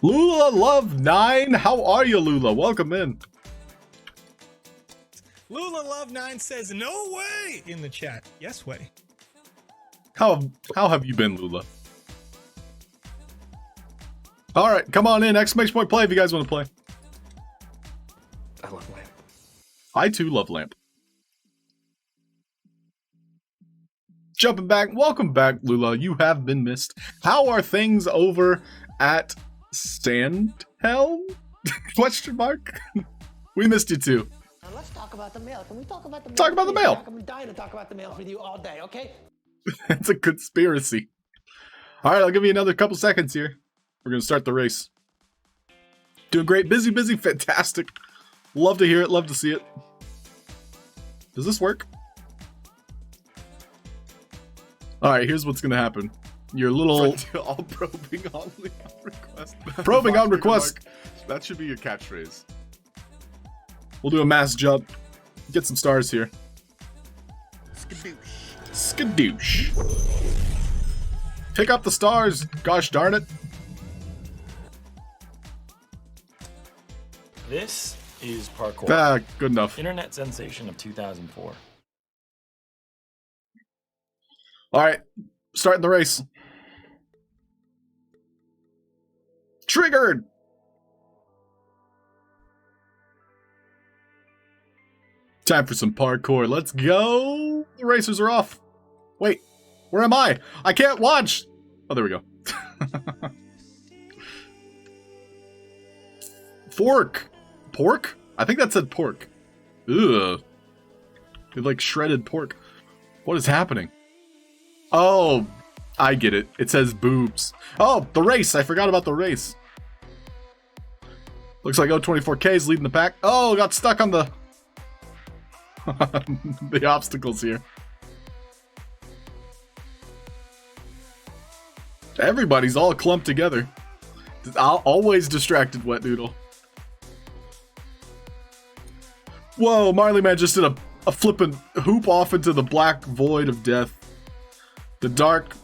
C: Lula Love 9, how are you, Lula? Welcome in.
E: Lula Love 9 says no way in the chat. Yes way.
C: How have you been, Lula? All right, come on in. Exclamation point play if you guys want to play.
A: I love Lamp.
C: I too love Lamp. Jumping back, welcome back, Lula. You have been missed. How are things over at Sandhelm? Question mark. We missed you too.
D: Now let's talk about the mail. Can we talk about the mail?
C: Talk about the
D: Please,
C: mail.
D: Mac, I'm dying to talk about the mail with you all day, okay?
C: It's a conspiracy. All right, I'll give you another couple seconds here. We're gonna start the race. Doing great, busy, fantastic. Love to hear it, love to see it. Does this work? All right, here's what's gonna happen. Your little
F: all probing only on request.
C: Probing on request.
F: That should be your catchphrase.
C: We'll do a mass jump. Get some stars here. Skadoosh. Pick up the stars. Gosh darn it.
G: This is parkour.
C: Ah, good enough.
G: Internet sensation of 2004.
C: All right, starting the race. Triggered. Time for some parkour. Let's go. The racers are off. Wait, where am I? I can't watch. Oh, there we go. Fork. Pork? I think that said pork. Ugh. It's like shredded pork. What is happening? Oh, I get it. It says boobs. Oh, the race. I forgot about the race. Looks like O24K is leading the pack. Oh, got stuck on the the obstacles here. Everybody's all clumped together. Always distracted, Wet Noodle. Whoa, Marley Man just did a flippin' hoop off into the black void of death. The dark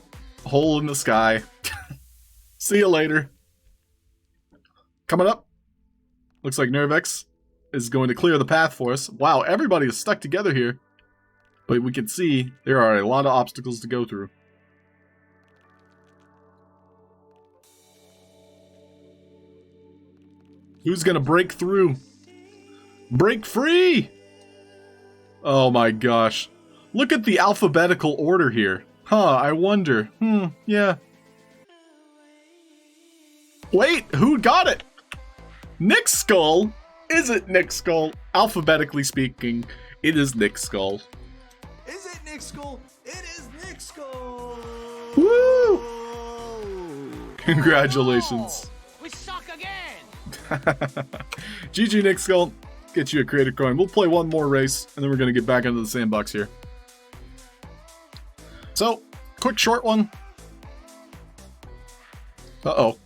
C: hole in the sky. See you later. Coming up. Looks like Nervex is going to clear the path for us. Wow, everybody is stuck together here. But we can see there are a lot of obstacles to go through. Who's gonna break through? Break free! Oh my gosh. Look at the alphabetical order here. Huh, I wonder. Yeah. Wait, who got it? Nick Skull? Is it Nick Skull? Alphabetically speaking, it is Nick Skull.
B: Is it Nick Skull? It is Nick Skull.
C: Woo! Congratulations.
D: We suck again!
C: GG Nick Skull. Get you a creative coin. We'll play one more race, and then we're going to get back into the sandbox here. So, quick short one. Uh-oh.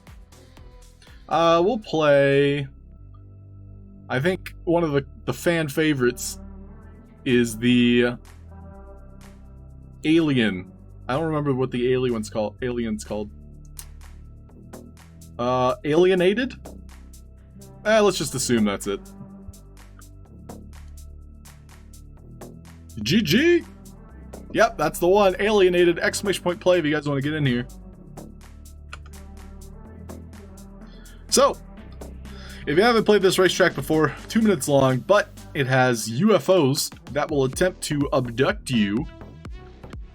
C: We'll play... I think one of the fan favorites is the Alien. I don't remember what the alien's called. Alienated? Let's just assume that's it. GG! Yep, that's the one. Alienated! Exclamation point play if you guys want to get in here. So, if you haven't played this racetrack before, 2 minutes long, but it has UFOs that will attempt to abduct you.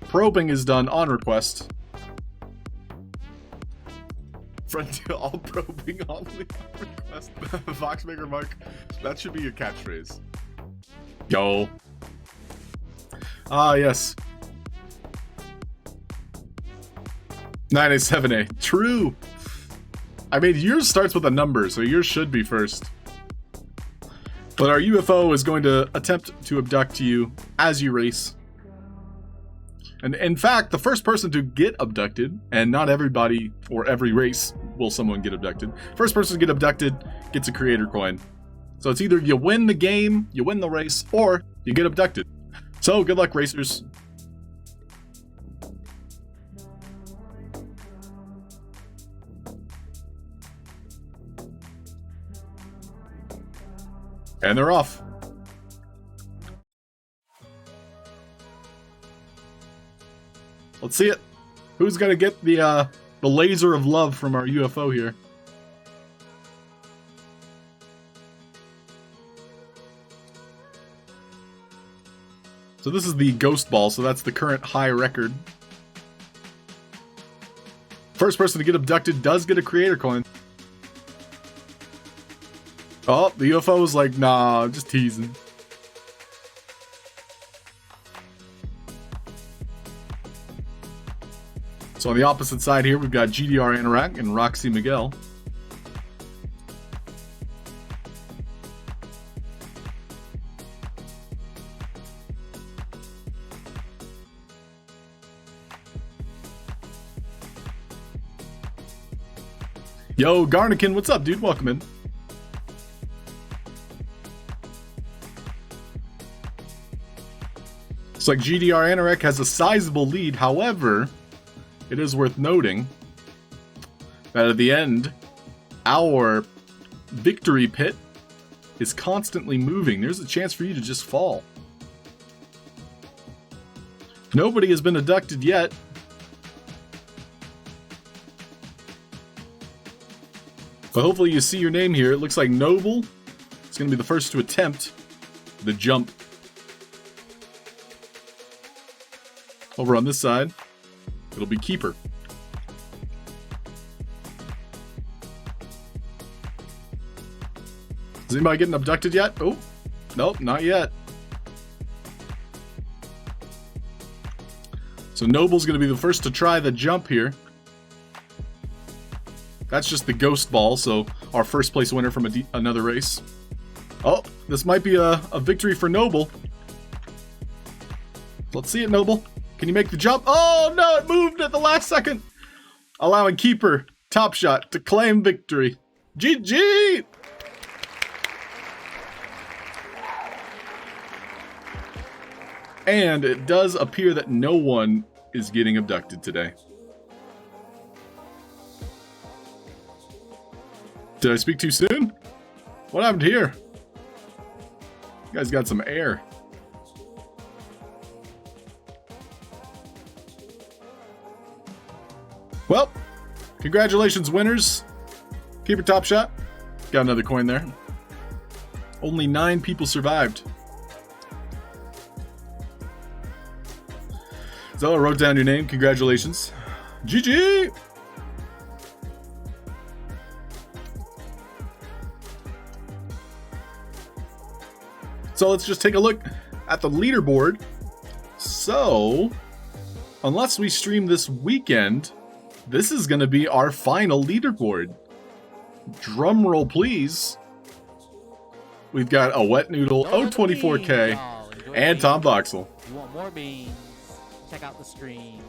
C: Probing is done on request.
F: Frontier all probing only on request. Foxmaker Mark, that should be your catchphrase.
C: Yo. Ah, yes. 9A7A. True. I mean, yours starts with a number, so yours should be first. But our UFO is going to attempt to abduct you as you race. And in fact, the first person to get abducted, and not everybody or every race will someone get abducted. First person to get abducted gets a creator coin. So it's either you win the game, you win the race, or you get abducted. So good luck, racers. And they're off. Let's see it. Who's gonna get the laser of love from our UFO here? So this is the ghost ball, so that's the current high record. First person to get abducted does get a creator coin. Oh, the UFO was like, nah, I'm just teasing. So on the opposite side here, we've got GDR Anorak and Roxy Miguel. Yo, Garnikin, what's up, dude? Welcome in. Looks like GDR Anorak has a sizable lead. However, it is worth noting that at the end, our victory pit is constantly moving. There's a chance for you to just fall. Nobody has been abducted yet. But hopefully you see your name here. It looks like Noble is going to be the first to attempt the jump. Over on this side, it'll be Keeper. Is anybody getting abducted yet? Oh, nope, not yet. So Noble's going to be the first to try the jump here. That's just the ghost ball, so our first place winner from another race. Oh, this might be a victory for Noble. Let's see it, Noble. Can you make the jump? Oh, no, it moved at the last second. Allowing Keeper, Top Shot, to claim victory. GG! And it does appear that no one is getting abducted today. Did I speak too soon? What happened here? You guys got some air. Well, congratulations, winners. Keep your Top Shot. Got another coin there. Only 9 people survived. So I wrote down your name. Congratulations. GG! So let's just take a look at the leaderboard. So, unless we stream this weekend, this is going to be our final leaderboard. Drum roll, please. We've got a Wet Noodle, O24K, and Tom Boxel.
D: You want more beans? Check out the streams.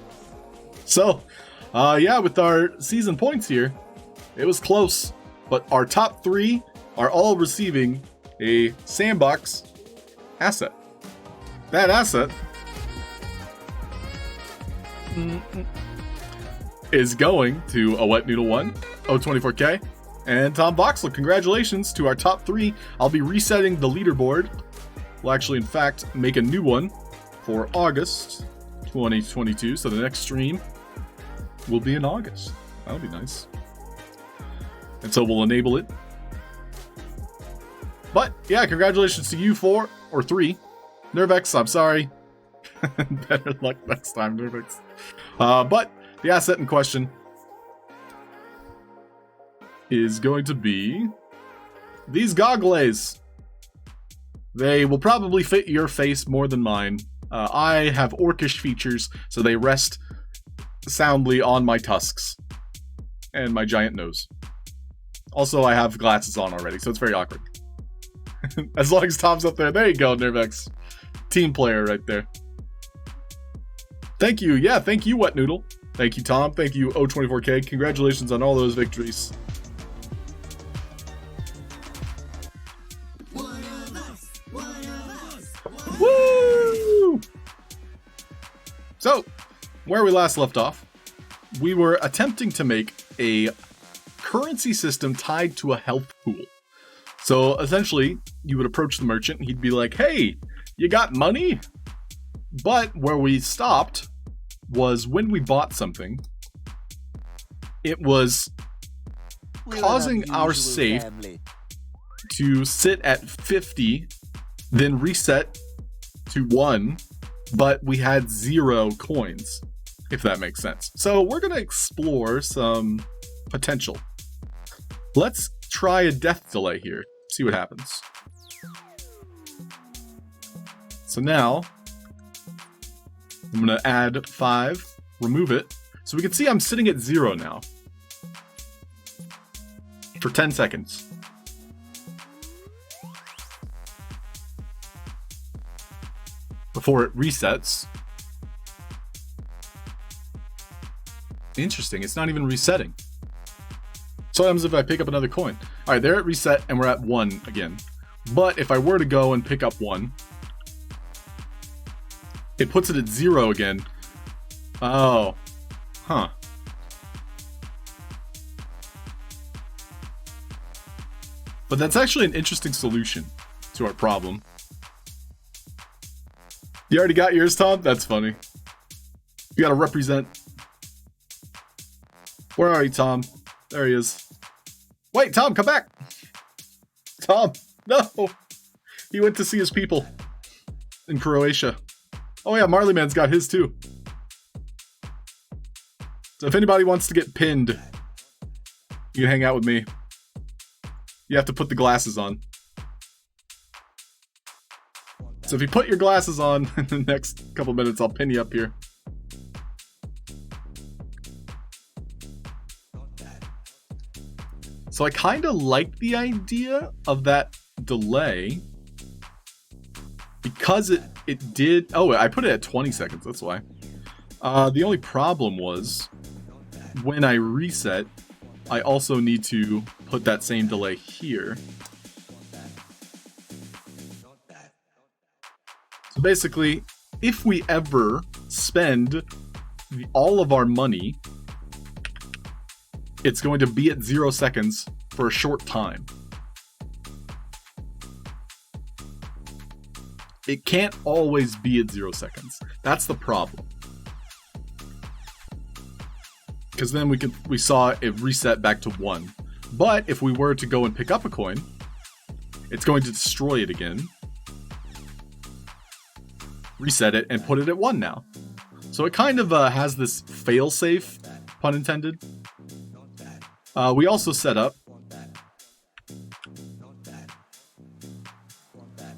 C: So, yeah, with our season points here, it was close, but our top 3 are all receiving a Sandbox asset. That asset is going to a Wet Noodle 1, O24K, and Tom Voxel. Congratulations to our top 3. I'll be resetting the leaderboard. We'll actually, in fact, make a new one for August 2022. So the next stream will be in August. That'll be nice. And so we'll enable it. But yeah, congratulations to you 4 or 3. Nervex, I'm sorry. Better luck next time, Nervex. But the asset in question is going to be these goggles. They will probably fit your face more than mine. I have orcish features, so they rest soundly on my tusks and my giant nose. Also, I have glasses on already, so it's very awkward. As long as Tom's up there. There you go, Nervex. Team player right there. Thank you. Yeah, thank you, Wet Noodle. Thank you, Tom. Thank you, O24K. Congratulations on all those victories. Woo! So, where we last left off, we were attempting to make a currency system tied to a health pool. So essentially, you would approach the merchant, and he'd be like, hey, you got money? But where we stopped was when we bought something, it was causing our safe to sit at 50, then reset to 1, but we had 0 coins, if that makes sense. So we're going to explore some potential. Let's try a death delay here. See what happens. So now, I'm going to add 5, remove it. So we can see I'm sitting at 0 now. For 10 seconds. Before it resets. Interesting, it's not even resetting. So what happens if I pick up another coin? Alright, there it reset and we're at 1 again. But if I were to go and pick up 1, it puts it at 0 again. Oh. Huh. But that's actually an interesting solution to our problem. You already got yours, Tom? That's funny. You gotta represent. Where are you, Tom? There he is. Wait, Tom, come back! Tom, no! He went to see his people in Croatia. Oh yeah, Marley Man's got his too. So if anybody wants to get pinned, you can hang out with me. You have to put the glasses on. So if you put your glasses on in the next couple minutes, I'll pin you up here. So I kind of like the idea of that delay because it did. Oh, I put it at 20 seconds. That's why. The only problem was when I reset, I also need to put that same delay here. So basically, if we ever spend all of our money, it's going to be at 0 seconds for a short time. It can't always be at 0 seconds. That's the problem. Because then we saw it reset back to 1. But if we were to go and pick up a coin, it's going to destroy it again, reset it, and put it at 1 now. So it kind of has this fail-safe, pun intended. We also set up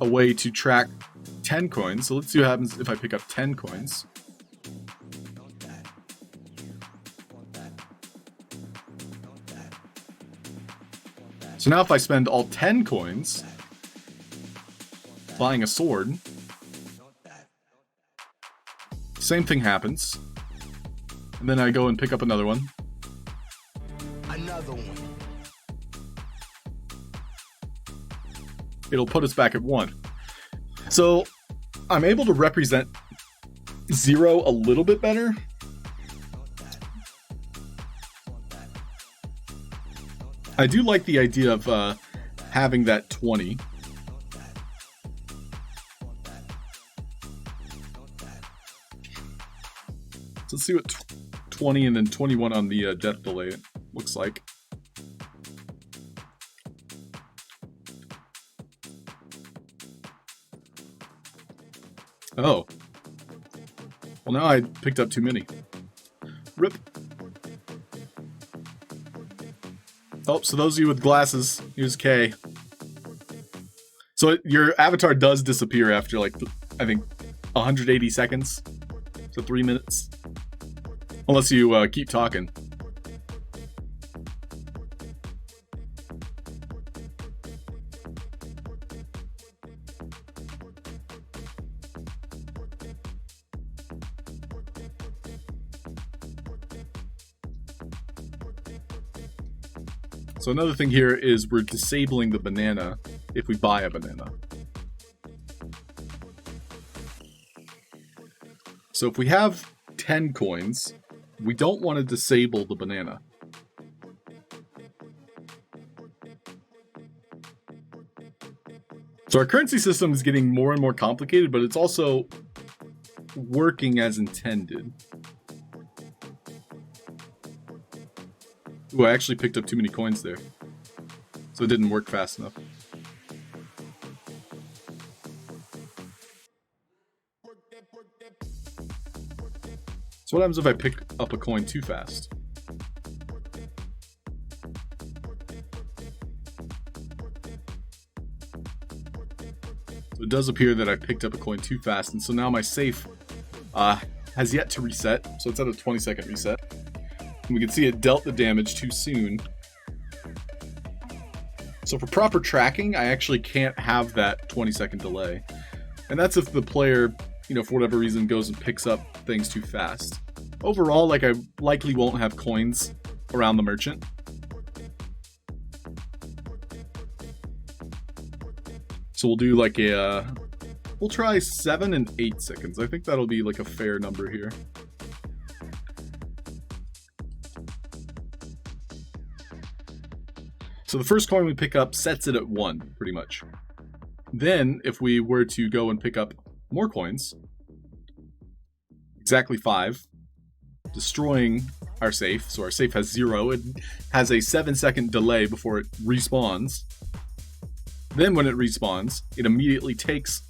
C: a way to track 10 coins. So let's see what happens if I pick up 10 coins. So now if I spend all 10 coins buying a sword, same thing happens. And then I go and pick up another one.
B: Another one.
C: It'll put us back at 1. So I'm able to represent 0 a little bit better. I do like the idea of having that 20. So let's see what 20 and then 21 on the death delay looks like. Oh. Well, now I picked up too many. Rip. Oh, so those of you with glasses, use K. So your avatar does disappear after, like, I think, 180 seconds. So 3 minutes. Unless you keep talking. So another thing here is we're disabling the banana if we buy a banana. So if we have 10 coins, we don't want to disable the banana. So our currency system is getting more and more complicated, but it's also working as intended. Ooh, I actually picked up too many coins there. So it didn't work fast enough. So what happens if I pick up a coin too fast? So it does appear that I picked up a coin too fast, and so now my safe has yet to reset. So it's at a 20-second reset. And we can see it dealt the damage too soon. So for proper tracking, I actually can't have that 20-second delay. And that's if the player, you know, for whatever reason goes and picks up things too fast. Overall, like, I likely won't have coins around the merchant. So we'll do like a, we'll try 7 and 8 seconds. I think that'll be like a fair number here. So the first coin we pick up sets it at 1, pretty much. Then, if we were to go and pick up more coins, exactly 5, destroying our safe. So our safe has 0. It has a 7-second delay before it respawns. Then when it respawns, it immediately takes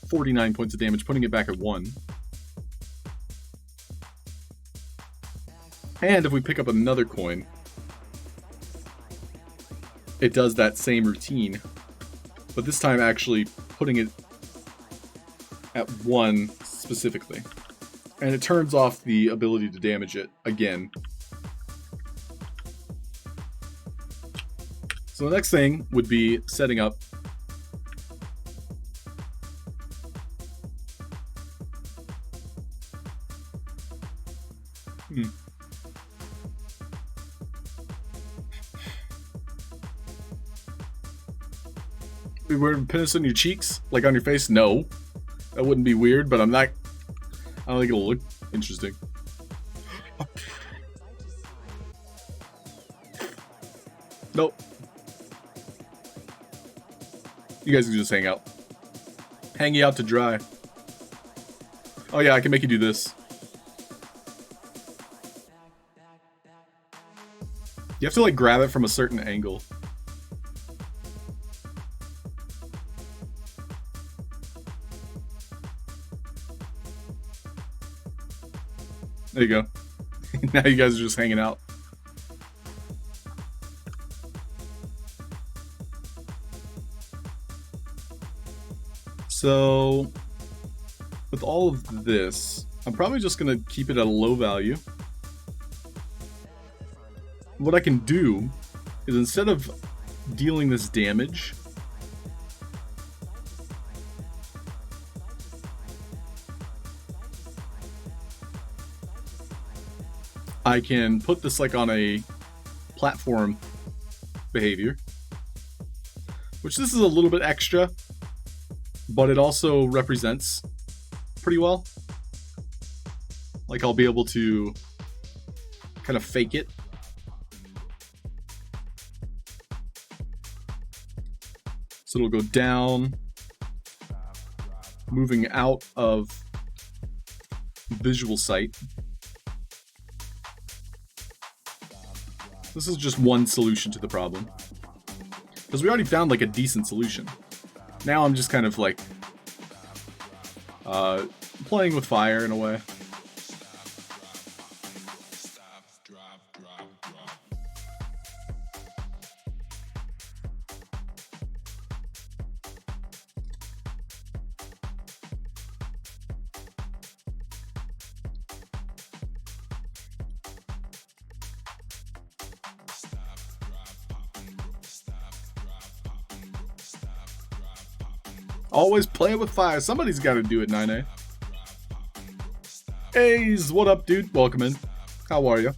C: 49 points of damage, putting it back at 1. And if we pick up another coin, it does that same routine, but this time actually putting it at 1 specifically. And it turns off the ability to damage it again. So the next thing would be setting up We wear pins on your cheeks? Like on your face? No. That wouldn't be weird, but I don't think it'll look interesting. Nope. You guys can just hang out. Hang you out to dry. Oh yeah, I can make you do this. You have to like grab it from a certain angle. There you go. Now you guys are just hanging out. So, with all of this, I'm probably just going to keep it at a low value. What I can do is instead of dealing this damage, I can put this like on a platform behavior, which this is a little bit extra, but it also represents pretty well. Like I'll be able to kind of fake it. So it'll go down, moving out of visual sight. This is just one solution to the problem, because we already found like a decent solution. Now I'm just kind of like playing with fire in a way. Always playing with fire. Somebody's got to do it, 9A. Hayes, what up, dude? Welcome in. How are you?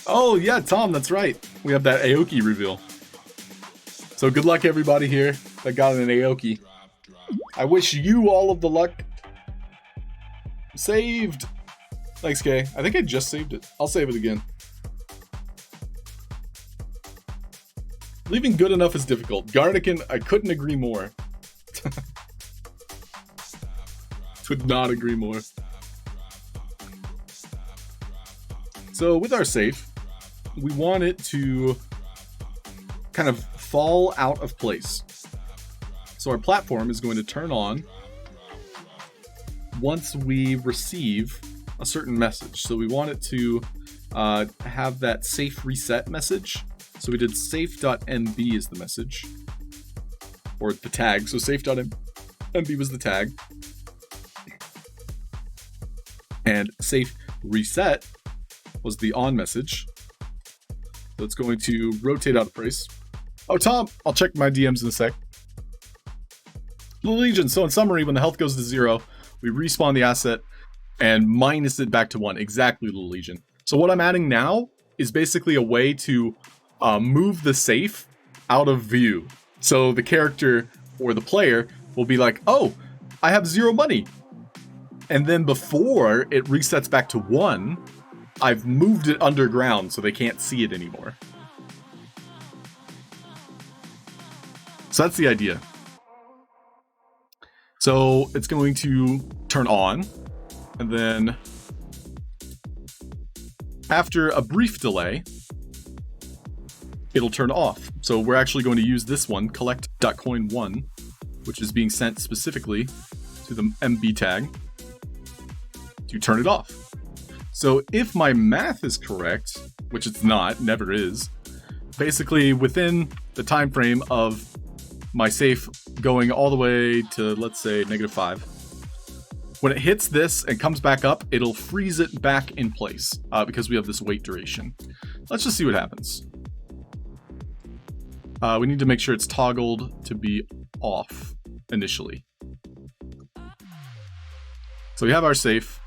C: Oh, yeah, Tom, that's right. We have that Aoki reveal. So good luck, everybody here that got an Aoki. I wish you all of the luck. Saved. Thanks, Kay. I think I just saved it. I'll save it again. Leaving good enough is difficult. Garnican, I couldn't agree more. Could not agree more. So with our safe, we want it to kind of fall out of place. So our platform is going to turn on once we receive a certain message. So we want it to have that safe reset message. So we did safe.mb is the message, or the tag. So safe.mb was the tag, and safe reset was the on message. So it's going to rotate out of place. Oh, Tom, I'll check my DMs in a sec. Legion. So in summary, when the health goes to 0, we respawn the asset and minus it back to 1. Exactly, Little Legion. So what I'm adding now is basically a way to move the safe out of view. So the character or the player will be like, oh, I have 0 money. And then before it resets back to 1, I've moved it underground so they can't see it anymore. So that's the idea. So it's going to turn on, and then after a brief delay, it'll turn off. So we're actually going to use this one, collect.coin1, which is being sent specifically to the MB tag to turn it off. So if my math is correct, which it's not, never is, basically within the time frame of my safe going all the way to, let's say, -5, when it hits this and comes back up, it'll freeze it back in place because we have this wait duration. Let's just see what happens. We need to make sure it's toggled to be off initially. So we have our safe,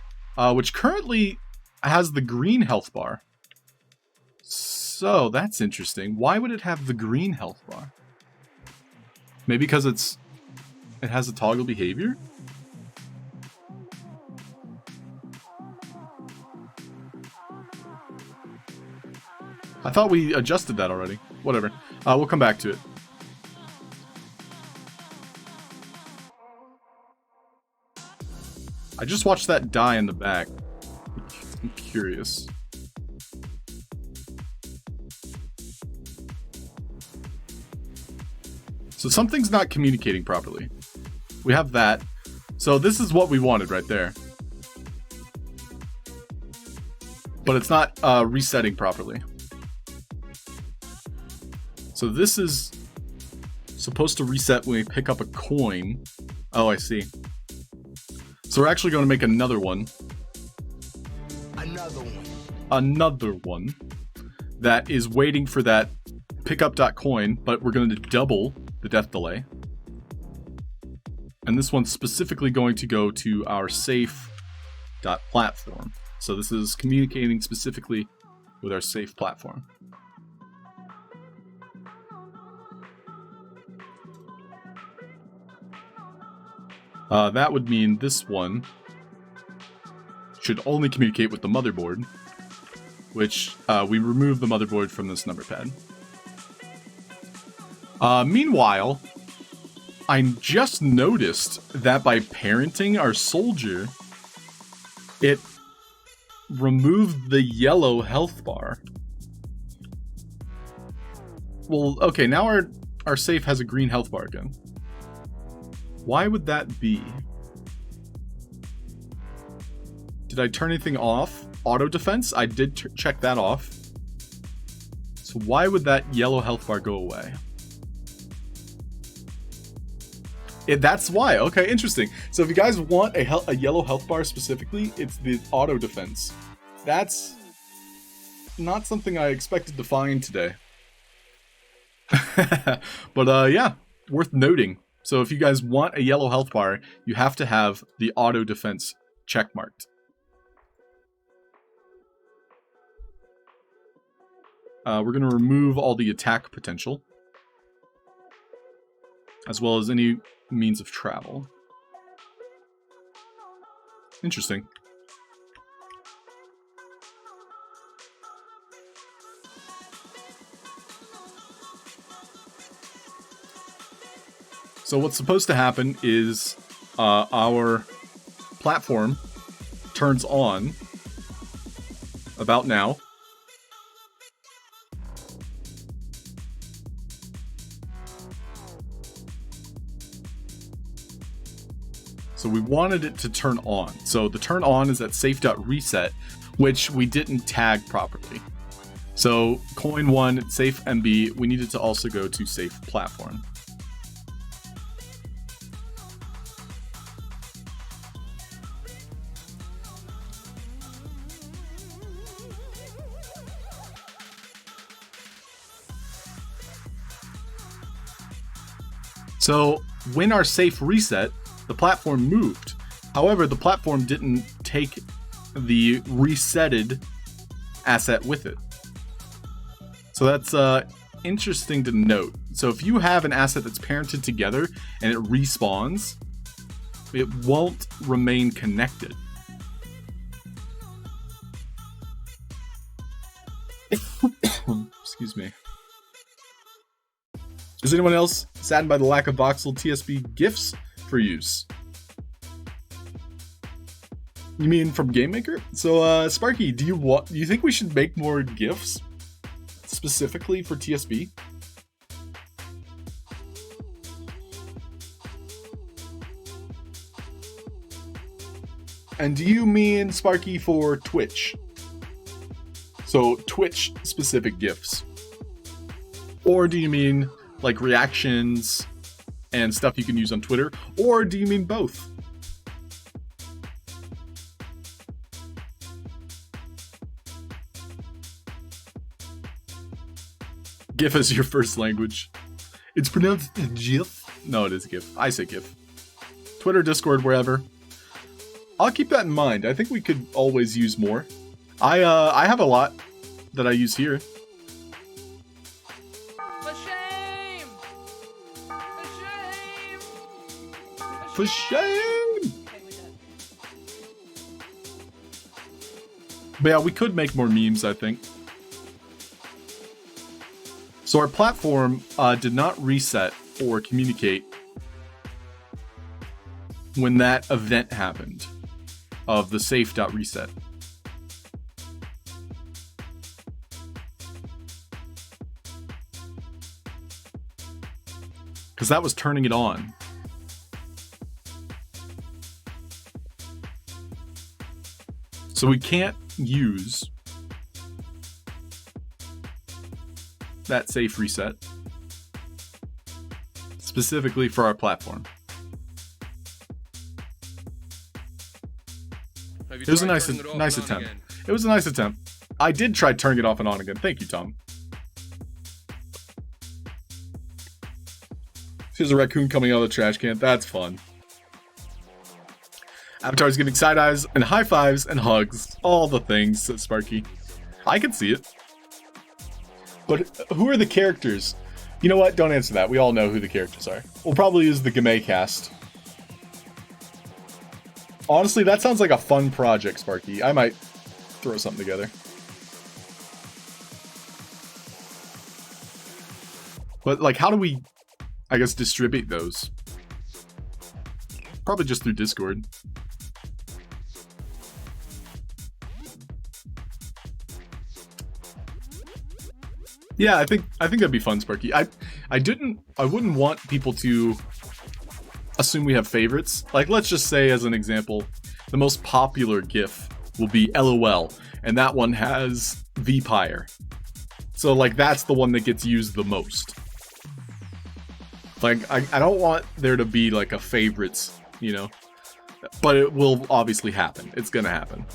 C: which currently has the green health bar. So that's interesting. Why would it have the green health bar? Maybe because it has a toggle behavior? I thought we adjusted that already. Whatever. We'll come back to it. I just watched that die in the back. I'm curious. So something's not communicating properly. We have that. So this is what we wanted right there. But it's not resetting properly. So this is supposed to reset when we pick up a coin. Oh, I see. So we're actually going to make another one. Another one that is waiting for that pickup.coin, but we're going to double the death delay. And this one's specifically going to go to our safe.platform. So this is communicating specifically with our safe platform. That would mean this one should only communicate with the motherboard, which we remove the motherboard from this number pad. Meanwhile, I just noticed that by parenting our soldier, it removed the yellow health bar. Well, okay, now our safe has a green health bar again. Why would that be? Did I turn anything off? Auto defense? I did check that off. So why would that yellow health bar go away? That's why. Okay, interesting. So if you guys want a yellow health bar specifically, it's the auto defense. That's not something I expected to find today. But yeah, worth noting. So if you guys want a yellow health bar, you have to have the auto defense checkmarked. We're going to remove all the attack potential, as well as any means of travel. Interesting. So what's supposed to happen is our platform turns on about now. So we wanted it to turn on. So the turn on is at safe.reset, which we didn't tag properly. So coin 1, safe MB, we needed to also go to safe platform. So when our safe reset, the platform moved. However, the platform didn't take the resetted asset with it. So that's interesting to note. So if you have an asset that's parented together and it respawns, it won't remain connected. Excuse me. Is anyone else saddened by the lack of voxel TSB GIFs for use? You mean from GameMaker? So, Sparky, do you think we should make more GIFs specifically for TSB? And do you mean, Sparky, for Twitch? So, Twitch specific GIFs? Or do you mean like reactions and stuff you can use on Twitter? Or do you mean both? GIF is your first language. It's pronounced GIF. No, it is GIF. I say GIF. Twitter, Discord, wherever. I'll keep that in mind. I think we could always use more. I have a lot that I use here. For shame! But yeah, we could make more memes, I think. So our platform did not reset or communicate when that event happened of the safe.reset. Because that was turning it on. So we can't use that safe reset specifically for our platform. It was a nice attempt. It was a nice attempt. I did try turning it off and on again. Thank you, Tom. There's a raccoon coming out of the trash can. That's fun. Avatar's giving side eyes and high fives and hugs. All the things, says Sparky. I can see it. But who are the characters? You know what? Don't answer that. We all know who the characters are. We'll probably use the Game cast. Honestly, that sounds like a fun project, Sparky. I might throw something together. But, like, how do we, I guess, distribute those? Probably just through Discord. Yeah, I think that'd be fun, Sparky. I wouldn't want people to assume we have favorites. Like, let's just say, as an example, the most popular GIF will be LOL, and that one has Vpire. So, like, that's the one that gets used the most. Like, I don't want there to be, like, a favorites, you know? But it will obviously happen. It's gonna happen.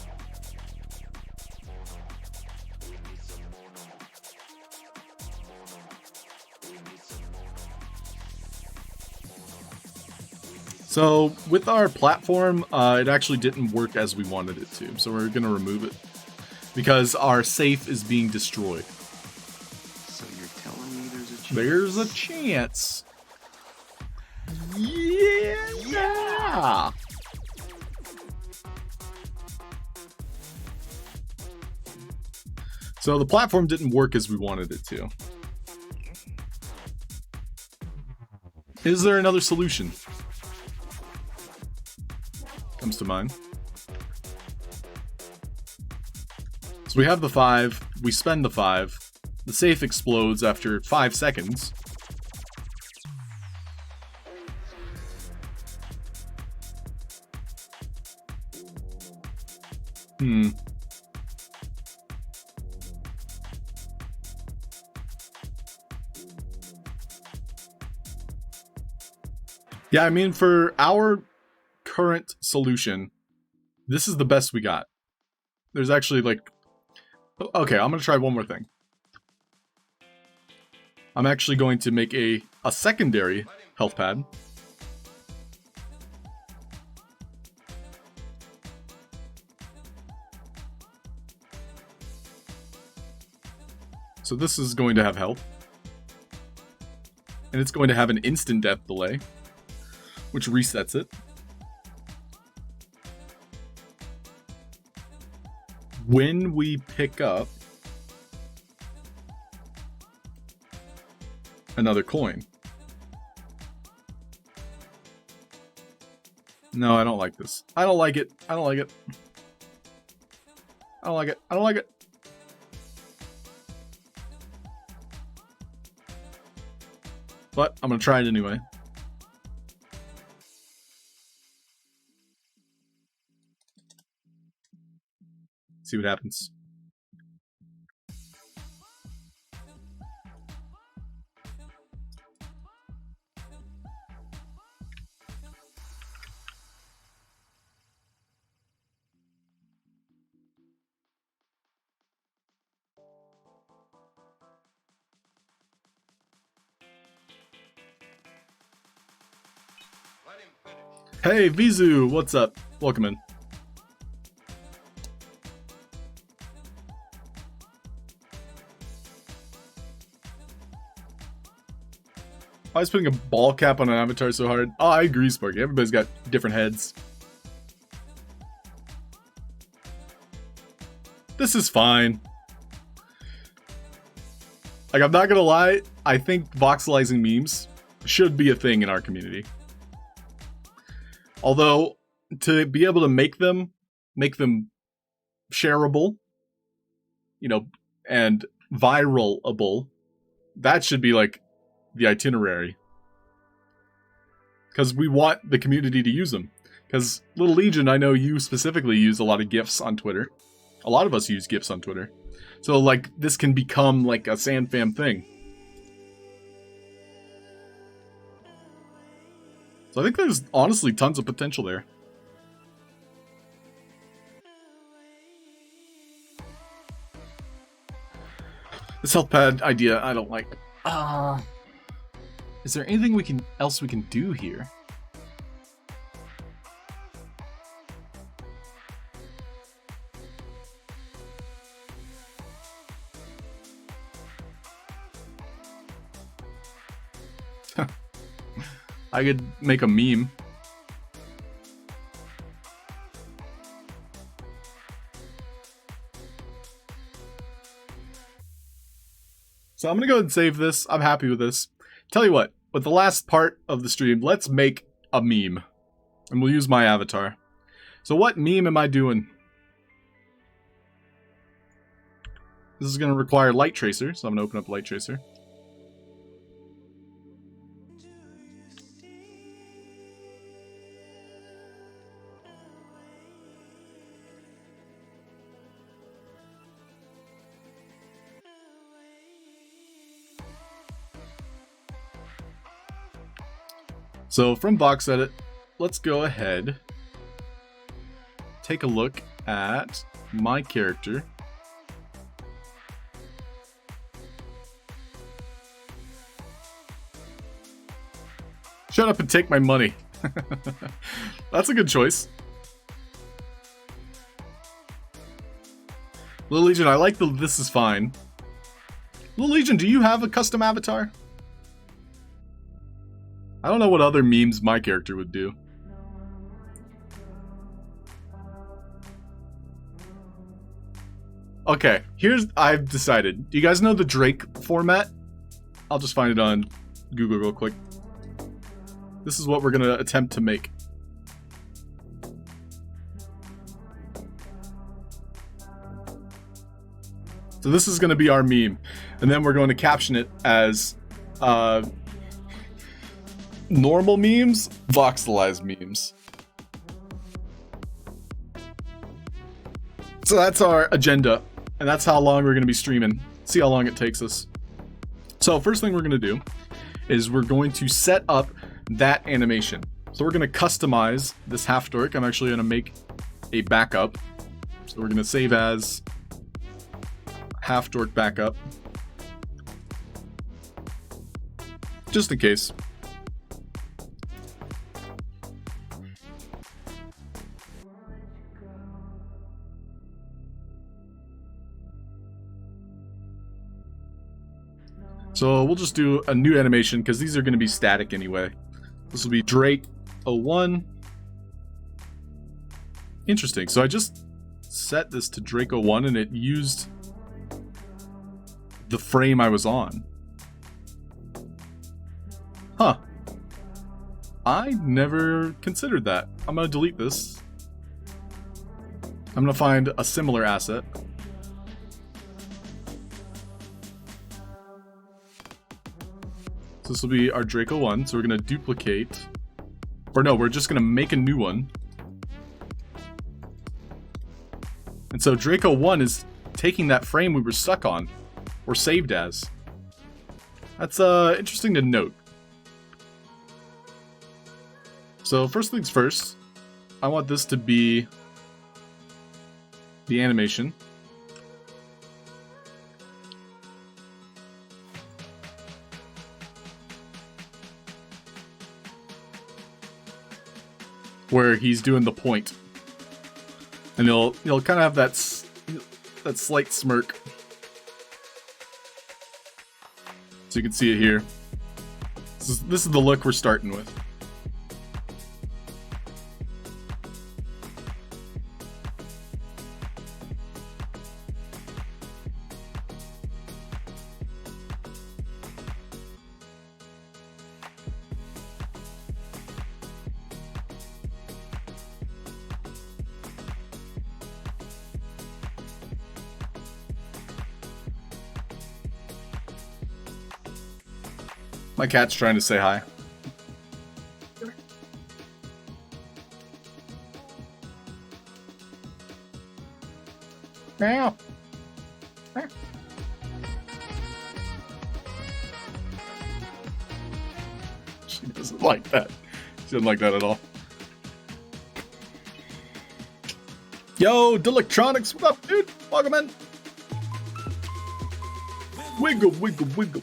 C: So, with our platform, it actually didn't work as we wanted it to. So we're gonna remove it. Because our safe is being destroyed.
A: So you're telling me there's a chance?
C: There's a chance. Yeah! So the platform didn't work as we wanted it to. Is there another solution? Comes to mind. So we have the 5, we spend the 5, the safe explodes after 5 seconds. Yeah, I mean, for our current solution, this is the best we got. There's actually, like... Okay, I'm going to try one more thing. I'm actually going to make a secondary health pad. So this is going to have health. And it's going to have an instant death delay, which resets it. When we pick up another coin. No, I don't like this. I don't like it. I don't like it. I don't like it. I don't like it. But I'm going to try it anyway. See what happens. Hey, Vizu, what's up? Welcome in. Why is putting a ball cap on an avatar so hard? Oh, I agree, Sparky. Everybody's got different heads. This is fine. Like, I'm not gonna lie, I think voxelizing memes should be a thing in our community. Although, to be able to make them shareable, you know, and viralable, that should be like the itinerary. Because we want the community to use them. Because, Little Legion, I know you specifically use a lot of GIFs on Twitter. A lot of us use GIFs on Twitter. So, like, this can become like a SandFam thing. So I think there's honestly tons of potential there. This health pad idea, I don't like. Is there anything else we can do here? I could make a meme. So I'm gonna go ahead and save this. I'm happy with this. Tell you what, with the last part of the stream, let's make a meme. And we'll use my avatar. So what meme am I doing? This is gonna require Light Tracer, so I'm gonna open up Light Tracer. So from box edit, let's go ahead, take a look at my character. Shut up and take my money. That's a good choice. Little Legion, I like the this is fine. Little Legion, do you have a custom avatar? I don't know what other memes my character would do. Okay, I've decided. Do you guys know the Drake format? I'll just find it on Google real quick. This is what we're gonna attempt to make. So this is gonna be our meme. And then we're going to caption it as, normal memes, voxelized memes. So that's our agenda, and that's how long we're going to be streaming. See how long it takes us. So first thing we're going to do is we're going to set up that animation. So we're going to customize this Halfd0rk. I'm actually going to make a backup. So we're going to save as Halfd0rk backup. Just in case. So we'll just do a new animation because these are going to be static anyway. This will be Drake 01. Interesting. So I just set this to Drake 01 and it used the frame I was on. Huh. I never considered that. I'm going to delete this. I'm going to find a similar asset. So this will be our Drake 01, so we're going to duplicate, or no, we're just going to make a new one. And so Drake 01 is taking that frame we were stuck on, or saved as. That's interesting to note. So first things first, I want this to be the animation. Where he's doing the point, and he'll kind of have that slight smirk, so you can see it here. This is the look we're starting with. My cat's trying to say hi. Meow. She doesn't like that. She doesn't like that at all. Yo, Delectronics, what up, dude? Welcome in. Wiggle, wiggle, wiggle.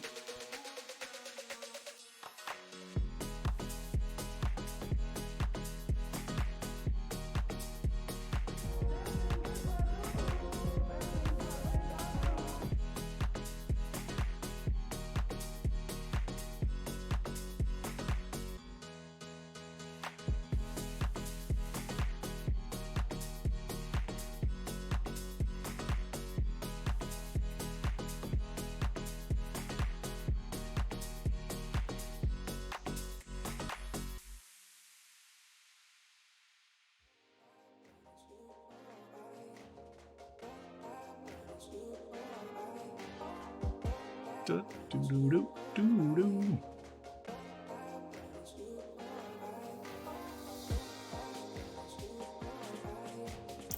C: da, doo, doo, doo, doo, doo.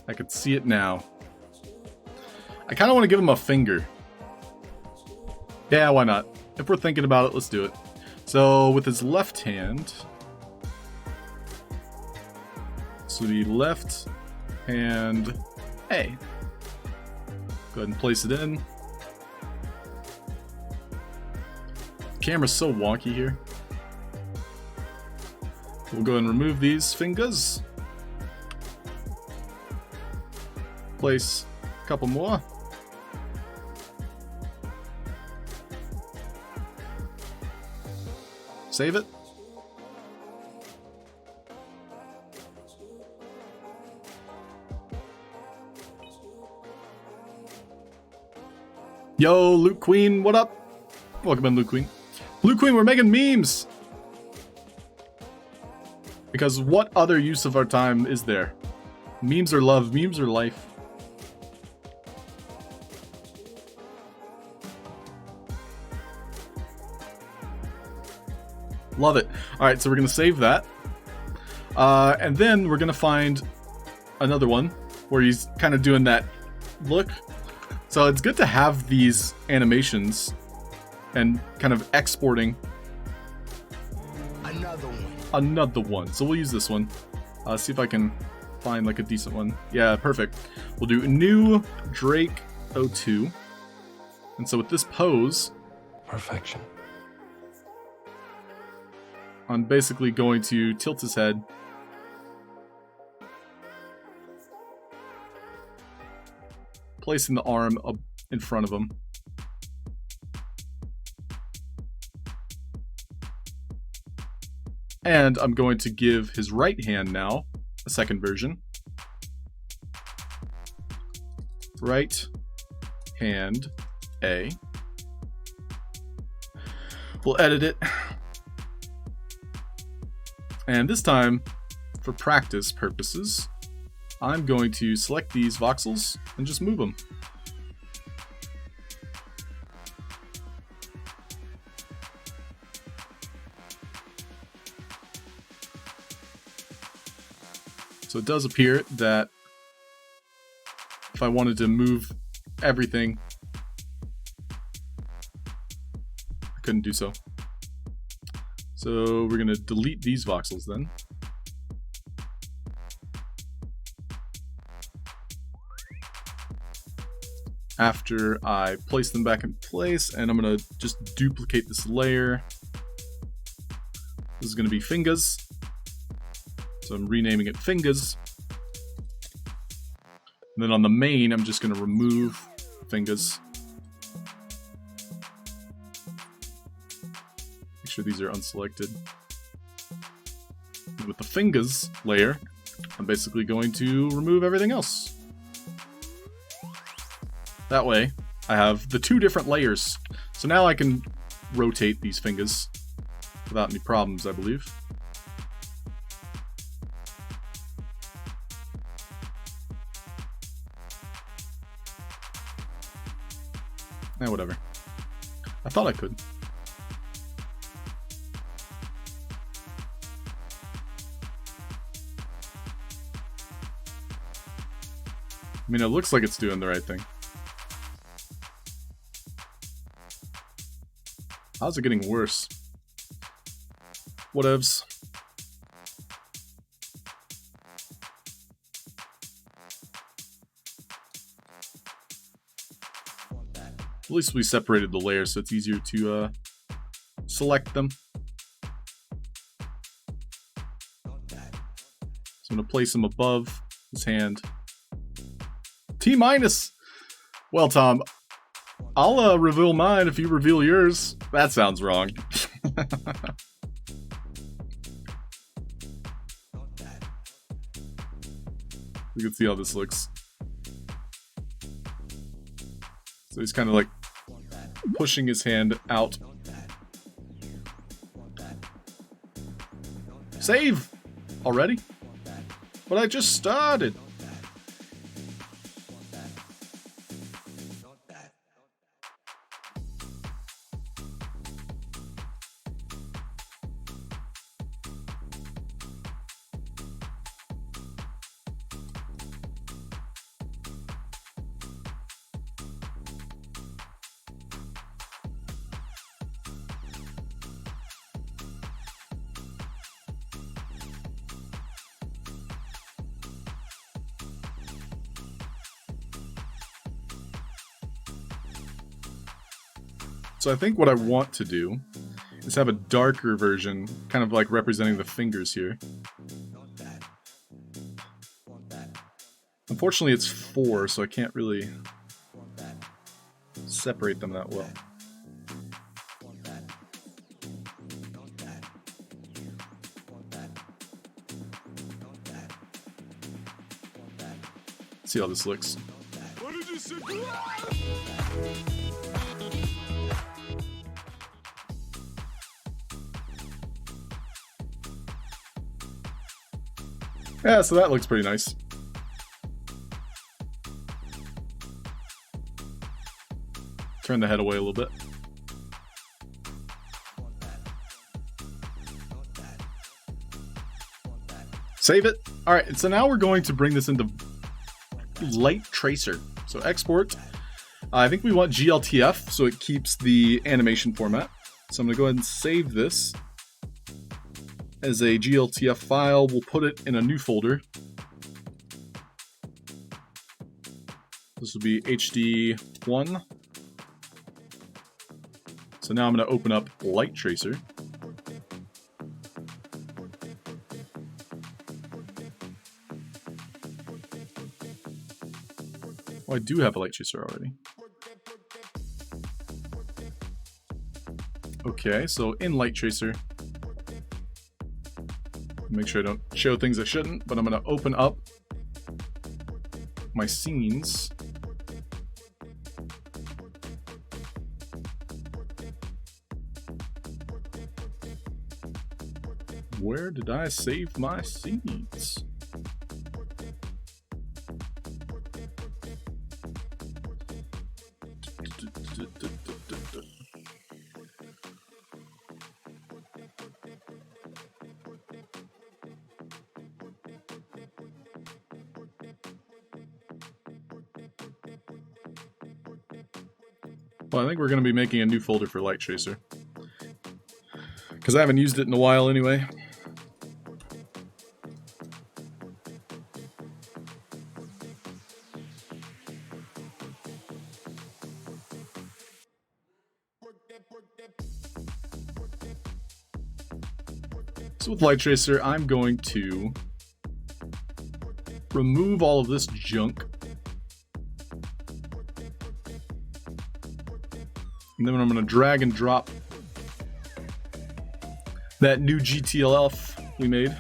C: I could see it now. I kind of want to give him a finger. Yeah, why not? If we're thinking about it, let's do it. So with his left hand, so the left hand A. Go ahead and place it in. The camera's so wonky here. We'll go ahead and remove these fingers. Place a couple more. Save it. Yo, Luke Queen, what up? Welcome in, Luke Queen. Luke Queen, we're making memes! Because what other use of our time is there? Memes are love, memes are life. Love it. Alright, so we're going to save that. And then we're going to find another one where he's kind of doing that look. So it's good to have these animations and kind of exporting another one. So we'll use this one. See if I can find like a decent one. Yeah, perfect. We'll do new Drake 02. And so with this pose,
A: Perfection.
C: I'm basically going to tilt his head. Placing the arm up in front of him. And I'm going to give his right hand now a second version. Right hand A. We'll edit it. And this time, for practice purposes, I'm going to select these voxels and just move them. So it does appear that if I wanted to move everything, I couldn't do so. So we're going to delete these voxels then. After I place them back in place, and I'm going to just duplicate this layer. This is going to be fingers. So I'm renaming it fingers. And then on the main, I'm just going to remove fingers. Make sure these are unselected. And with the fingers layer, I'm basically going to remove everything else. That way, I have the two different layers. So now I can rotate these fingers without any problems, I believe. Eh, whatever. I thought I could. I mean, it looks like it's doing the right thing. How's it getting worse? Whatevs. At least we separated the layers so it's easier to select them. So I'm going to place him above his hand. T-. Well, Tom, I'll reveal mine if you reveal yours. That sounds wrong. You can see how this looks. So he's kind of like pushing his hand out. Save! Already? But I just started. So I think what I want to do is have a darker version, kind of like representing the fingers here. Unfortunately, it's 4, so I can't really separate them that well. See how this looks.
B: What did you say?
C: Yeah, so that looks pretty nice. Turn the head away a little bit. Save it. All right, so now we're going to bring this into Light Tracer. So export. I think we want GLTF, so it keeps the animation format. So I'm going to go ahead and save this as a GLTF file. We'll put it in a new folder. This will be HD1. So now I'm going to open up Light Tracer. Oh, I do have a Light Tracer already. Okay, so in Light Tracer, make sure I don't show things I shouldn't, but I'm going to open up my scenes. Where did I save my scenes? Well, I think we're going to be making a new folder for Light Tracer, because I haven't used it in a while anyway. So with Light Tracer, I'm going to remove all of this junk. And then I'm going to drag and drop that new GTLF we made.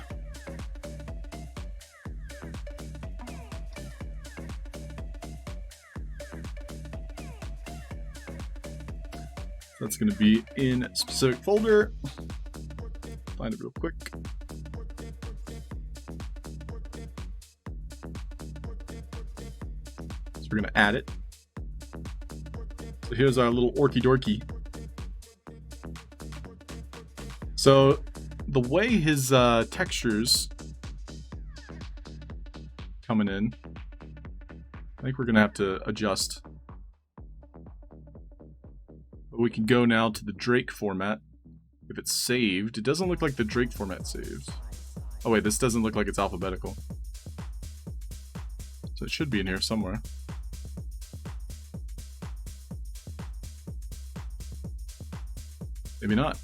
C: That's going to be in a specific folder. Find it real quick. So we're going to add it. So here's our little orky-dorky. So the way his textures coming in, I think we're going to have to adjust. But we can go now to the Drake format. If it's saved, it doesn't look like the Drake format saves. Oh wait, this doesn't look like it's alphabetical. So it should be in here somewhere. Maybe not.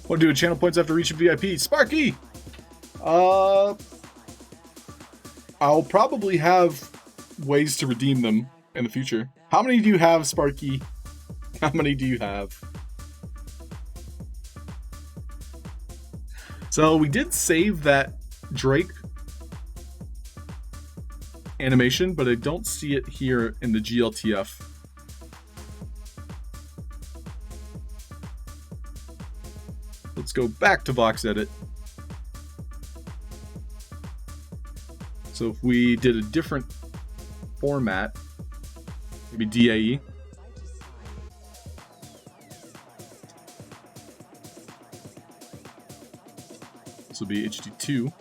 C: Want to do a channel points after reaching VIP? Sparky! I'll probably have ways to redeem them in the future. How many do you have, Sparky? How many do you have? So we did save that Drake animation, but I don't see it here in the GLTF. Let's go back to VoxEdit. So if we did a different format, maybe DAE. This will be HD2.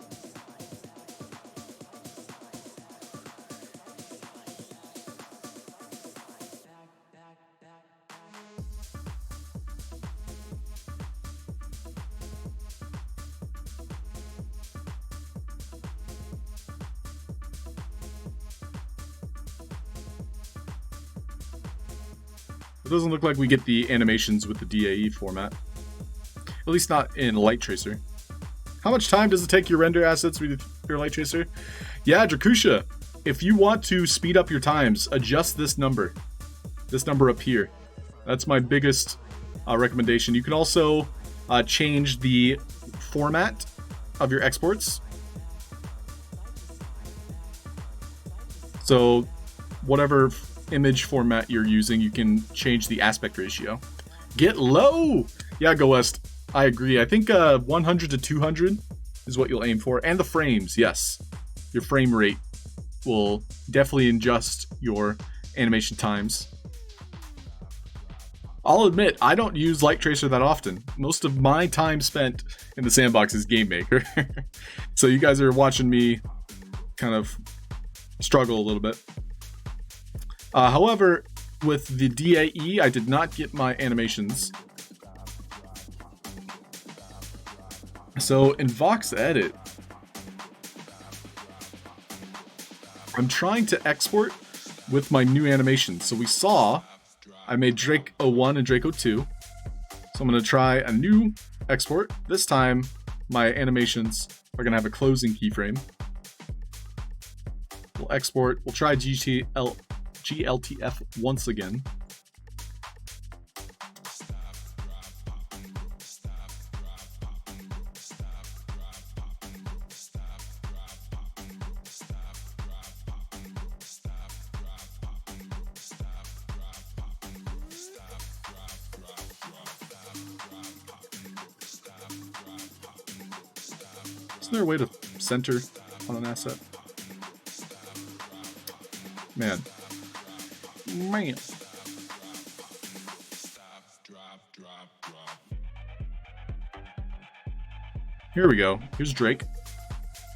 C: It doesn't look like we get the animations with the DAE format. At least not in Light Tracer. How much time does it take your render assets with your Light Tracer? Yeah, Drakusha, if you want to speed up your times, adjust this number. This number up here. That's my biggest recommendation. You can also change the format of your exports. So whatever image format you're using, you can change the aspect ratio. Get low! Yeah, Go West. I agree. I think 100 to 200 is what you'll aim for. And the frames, yes. Your frame rate will definitely adjust your animation times. I'll admit, I don't use Light Tracer that often. Most of my time spent in the Sandbox is Game Maker. So you guys are watching me kind of struggle a little bit. However, with the DAE, I did not get my animations. So in Vox Edit, I'm trying to export with my new animations. So we saw I made Drake 01 and Drake 02. So I'm going to try a new export. This time, my animations are going to have a closing keyframe. We'll export. We'll try GLTF once again. Isn't there a way to center on an asset? Man. Here we go. Here's Drake.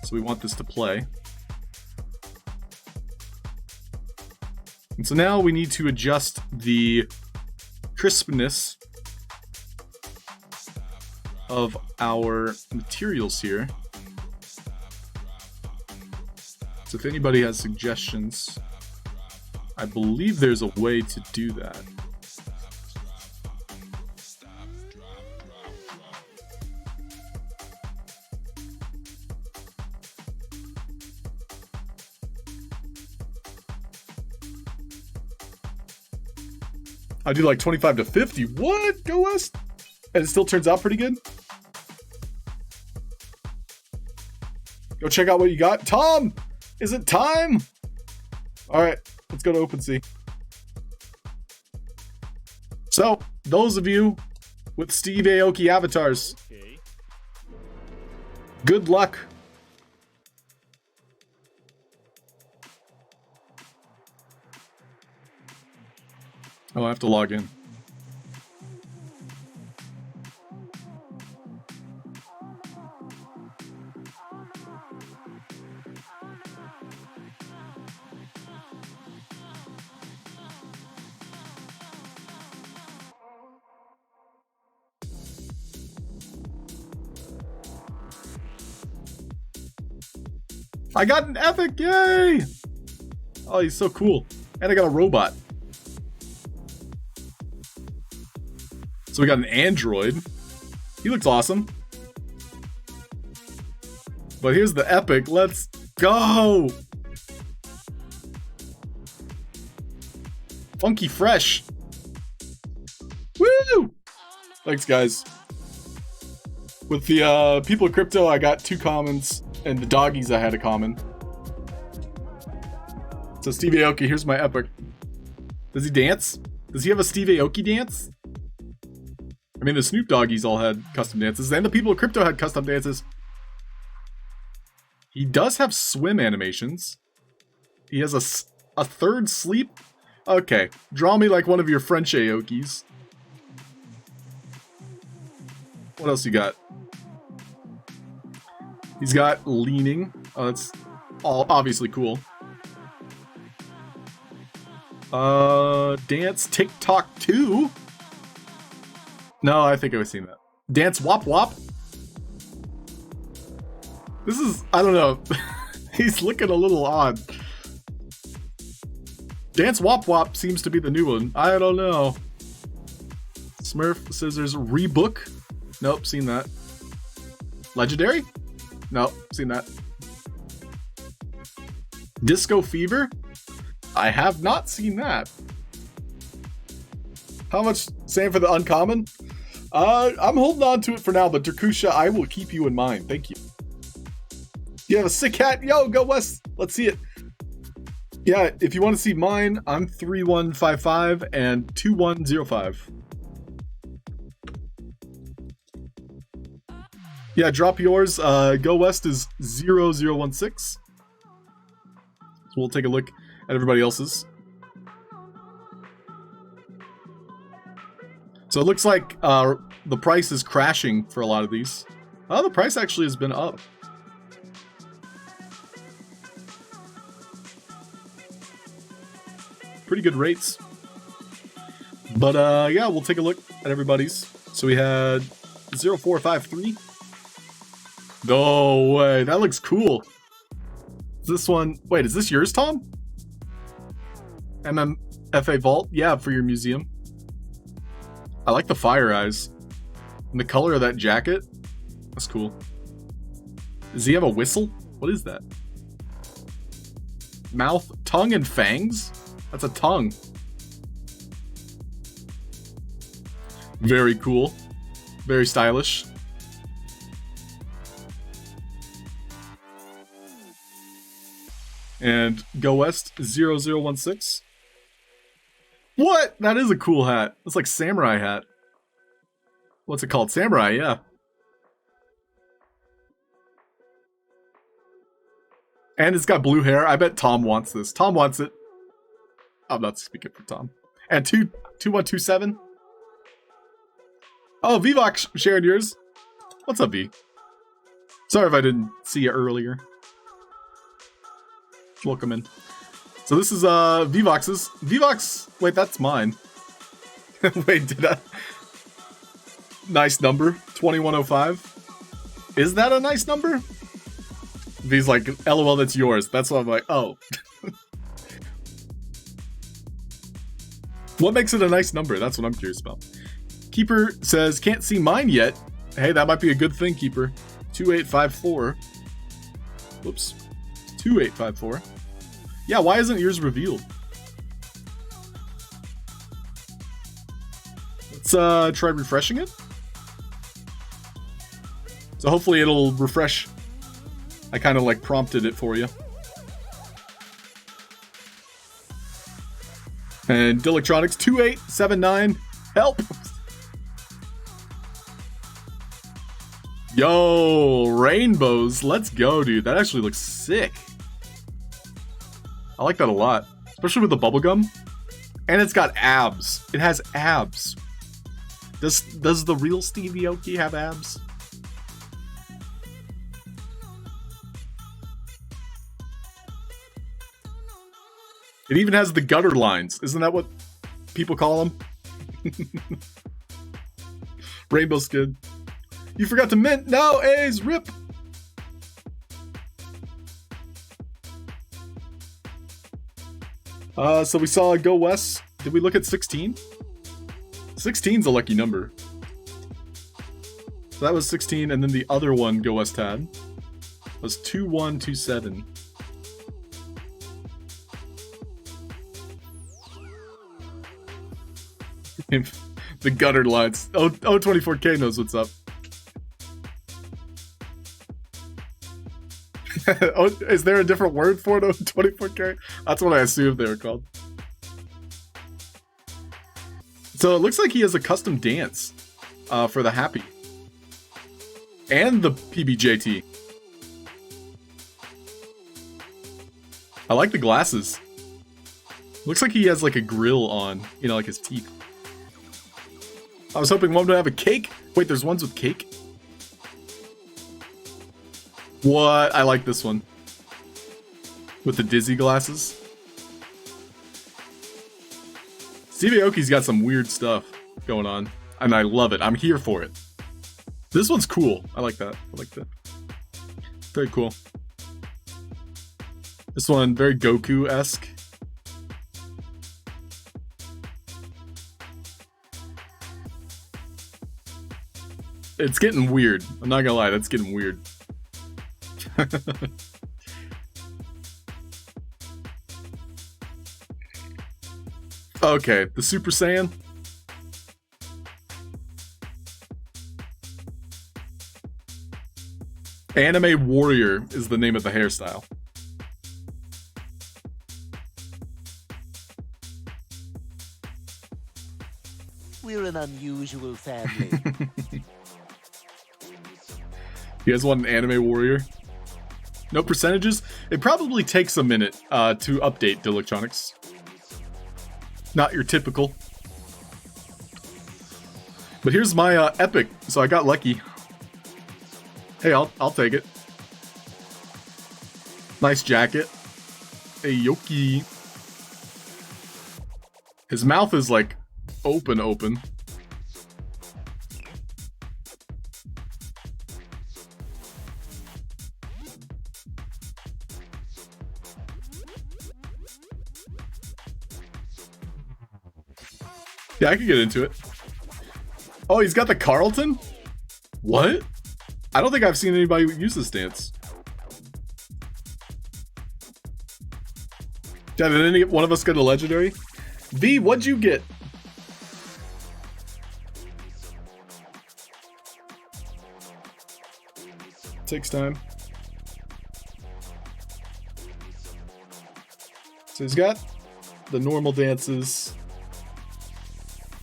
C: So we want this to play. And so now we need to adjust the crispness of our materials here. So if anybody has suggestions, I believe there's a way to do that. I do like 25 to 50. What? Go West? And it still turns out pretty good? Go check out what you got. Tom! Is it time? Alright, let's go to OpenSea. So, those of you with Steve Aoki avatars, good luck. Oh, I have to log in. I got an epic, yay! Oh, he's so cool. And I got a robot. So we got an android. He looks awesome. But here's the epic. Let's go! Funky fresh. Woo! Thanks, guys. With the people of crypto, I got 2 commons. And the doggies I had a common. So Steve Aoki, here's my epic. Does he dance? Does he have a Steve Aoki dance? I mean, the Snoop Doggies all had custom dances, and the people of crypto had custom dances. He does have swim animations. He has a third sleep. Okay, draw me like one of your French Aokis. What else you got? He's got leaning. Oh, that's all obviously cool. Dance TikTok 2. No, I think I've seen that. Dance Wop Wop. This is, I don't know. He's looking a little odd. Dance Wop Wop seems to be the new one. I don't know. Smurf Scissors Rebook. Nope, seen that. Legendary? Nope, seen that. Disco Fever? I have not seen that. How much? Same for the uncommon? I'm holding on to it for now, but Drakusha, I will keep you in mind. Thank you. You have a sick hat? Yo, go West. Let's see it. Yeah, if you want to see mine, I'm 3155 and 2105. Yeah, drop yours. Go West is 0016. So we'll take a look at everybody else's. So it looks like the price is crashing for a lot of these. Oh, the price actually has been up. Pretty good rates. But yeah, we'll take a look at everybody's. So we had 0453. No way, that looks cool. This one, wait, is this yours, Tom? MMFA Vault? Yeah, for your museum. I like the fire eyes. And the color of that jacket. That's cool. Does he have a whistle? What is that? Mouth, tongue, and fangs? That's a tongue. Very cool. Very stylish. And Go West 0016. What? That is a cool hat. It's like samurai hat. What's it called? Samurai, yeah. And it's got blue hair. I bet Tom wants this. Tom wants it. I'm not speaking for Tom. And 2127. Oh, Vvox shared yours. What's up, V? Sorry if I didn't see you earlier. Welcome in. So this is Vvox's. Vvox, wait, that's mine. Wait, did I? Nice number, 2105. Is that a nice number? V's like, LOL, that's yours. That's why I'm like, oh. What makes it a nice number? That's what I'm curious about. Keeper says, can't see mine yet. Hey, that might be a good thing, Keeper. 2854. Whoops. 2854. Yeah, why isn't yours revealed? Let's try refreshing it. So hopefully it'll refresh. I kind of like prompted it for you. And Dilectronics 2879. Help! Yo, rainbows. Let's go, dude. That actually looks sick. I like that a lot. Especially with the bubblegum. And it's got abs. It has abs. Does the real Stevie Aoki have abs? It even has the gutter lines. Isn't that what people call them? Rainbow skin. You forgot to mint. No, A's, rip. So we saw Go West. Did we look at 16? 16's a lucky number. So that was 16, and then the other one Go West had was 2127. The gutter lines. Oh, 24K knows what's up. Oh, is there a different word for it? 24K? That's what I assumed they were called. So it looks like he has a custom dance for the Happy. And the PBJT. I like the glasses. Looks like he has like a grill on, you know, like his teeth. I was hoping one would have a cake. Wait, there's ones with cake? What? I like this one. With the dizzy glasses. Stevie Aoki's got some weird stuff going on. And I love it. I'm here for it. This one's cool. I like that. I like that. Very cool. This one, very Goku-esque. It's getting weird. I'm not gonna lie, that's getting weird. Okay, the Super Saiyan. Anime Warrior is the name of the hairstyle.
H: We're an unusual family.
C: You guys want an Anime Warrior? No percentages? It probably takes a minute to update Electronics. Not your typical. But here's my epic, so I got lucky. Hey, I'll take it. Nice jacket. Hey, Yoki. His mouth is like open. Yeah, I could get into it. Oh, he's got the Carlton? What? I don't think I've seen anybody use this dance. Did any one of us get a legendary? V, what'd you get? Takes time. So he's got the normal dances.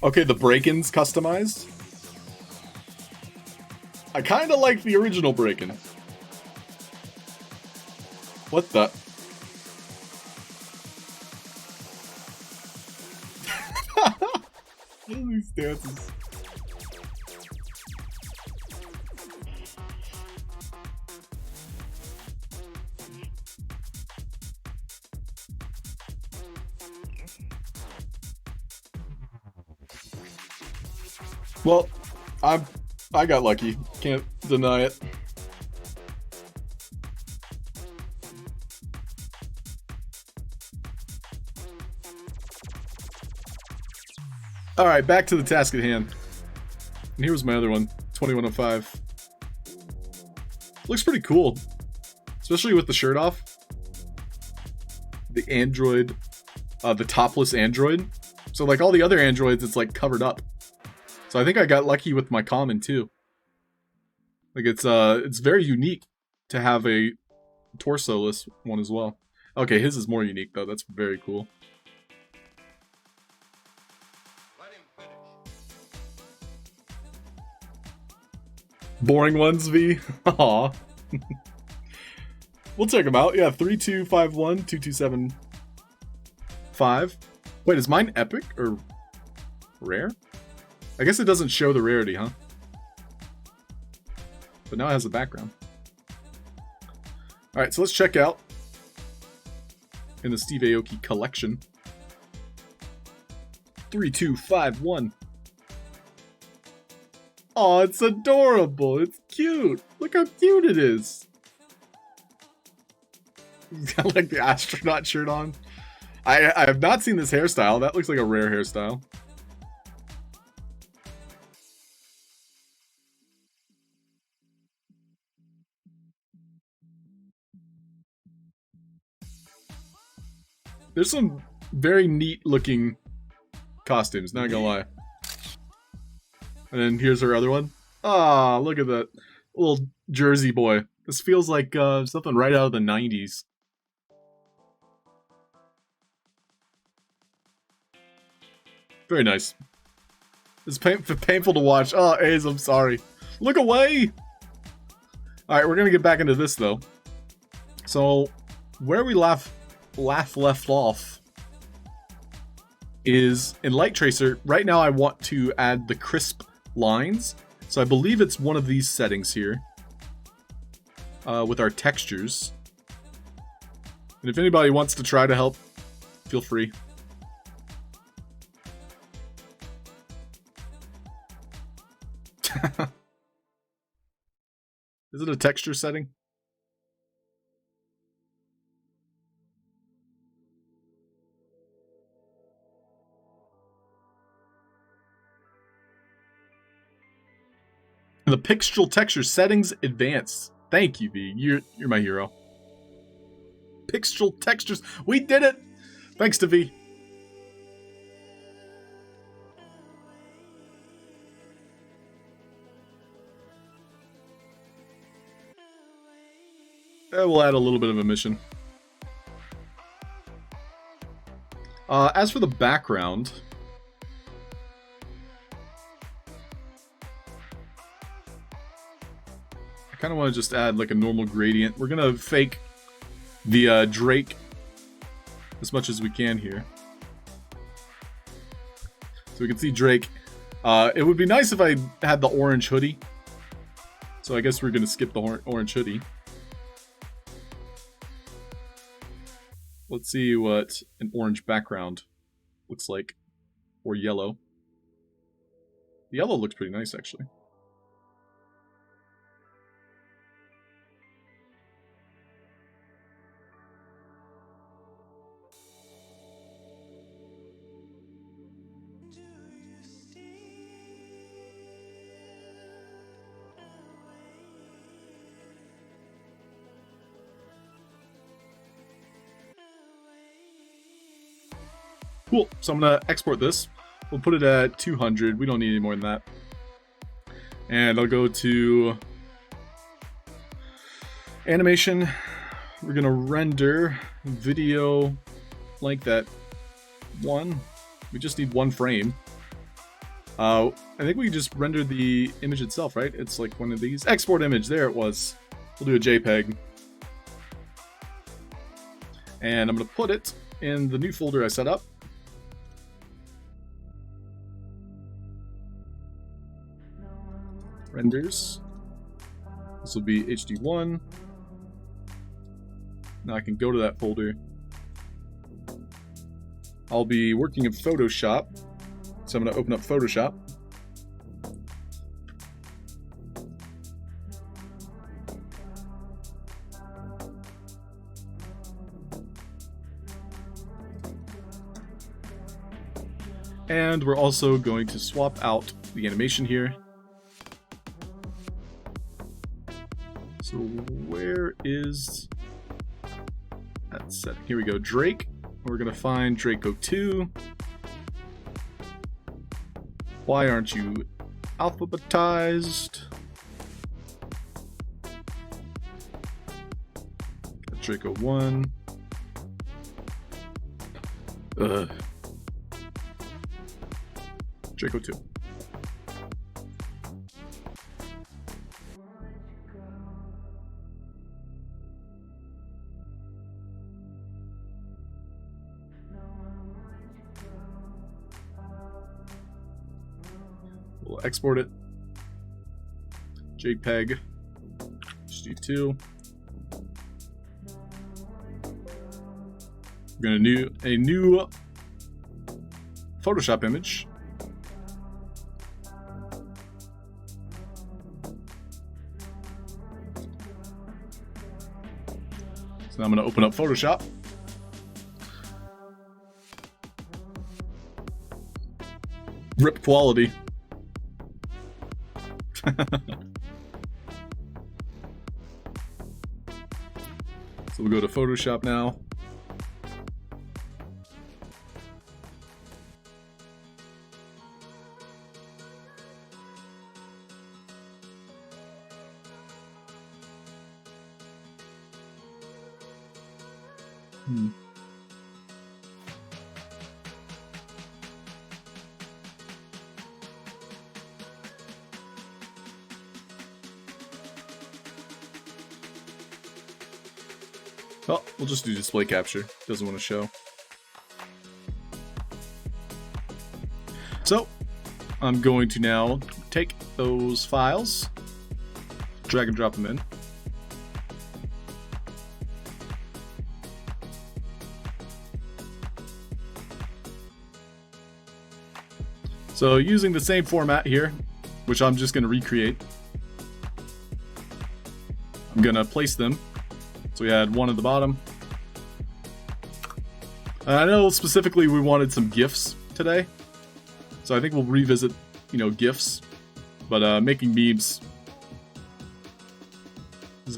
C: Okay, the break-ins customized. I kind of like the original break-in. What the? What are these dances? Well, I got lucky. Can't deny it. All right, back to the task at hand. And here's my other one, 2105. Looks pretty cool, especially with the shirt off. The android, the topless android. So like all the other androids, it's like covered up. So I think I got lucky with my common too. Like it's very unique to have a torso-less one as well. Okay, his is more unique though. That's very cool. Boring ones, V. Aw. We'll check them out. Yeah, 3251 2275. Wait, is mine epic or rare? I guess it doesn't show the rarity, huh? But now it has a background. Alright, so let's check out in the Steve Aoki collection. 3251. Oh, it's adorable. It's cute. Look how cute it is. He's got like the astronaut shirt on. I have not seen this hairstyle. That looks like a rare hairstyle. There's some very neat looking costumes, not gonna lie. And then here's her other one. Ah, look at that little Jersey boy. This feels like something right out of the 90s. Very nice. It's painful to watch. Oh, A's, I'm sorry. Look away! Alright, we're gonna get back into this, though. So, where we left off is in Light Tracer. Right now I want to add the crisp lines. So I believe it's one of these settings here. With our textures. And if anybody wants to try to help, feel free. Is it a texture setting? The pixel texture settings advanced. Thank you, V. You're my hero. Pixel textures. We did it! Thanks to V. We'll add a little bit of a mission. As for the background, I kind of want to just add like a normal gradient. We're gonna fake the Drake as much as we can here, so we can see Drake. It would be nice if I had the orange hoodie, so I guess we're gonna skip the orange hoodie. Let's see what an orange background looks like, or yellow. The yellow looks pretty nice, actually. Cool, so I'm gonna export this. We'll put it at 200, we don't need any more than that. And I'll go to animation. We're gonna render video like that one. We just need one frame. I think we just rendered the image itself, right? It's like one of these. Export image, there it was. We'll do a JPEG. And I'm gonna put it in the new folder I set up. Renders. This will be HD1. Now I can go to that folder. I'll be working in Photoshop, so I'm going to open up Photoshop. And we're also going to swap out the animation here. So where is that setting? Here we go, Drake. We're gonna find Draco 2. Why aren't you alphabetized? Got Draco 1. Draco 2. We'll export it. JPEG. HD2. We're gonna do a new Photoshop image. So now I'm gonna open up Photoshop. Rip quality. So we'll go to Photoshop now. Oh, we'll just do display capture. Doesn't want to show. So, I'm going to now take those files, drag and drop them in. So, using the same format here, which I'm just going to recreate, I'm going to place them. So we had one at the bottom. I know specifically we wanted some GIFs today. So I think we'll revisit, GIFs. But making memes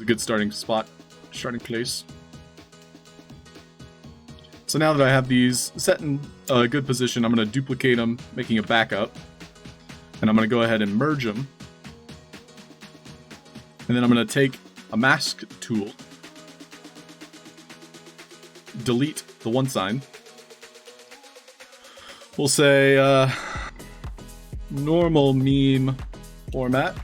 C: good starting spot, starting place. So now that I have these set in a good position, I'm going to duplicate them, making a backup. And I'm going to go ahead and merge them. And then I'm going to take a mask tool, delete the one sign. We'll say normal meme format.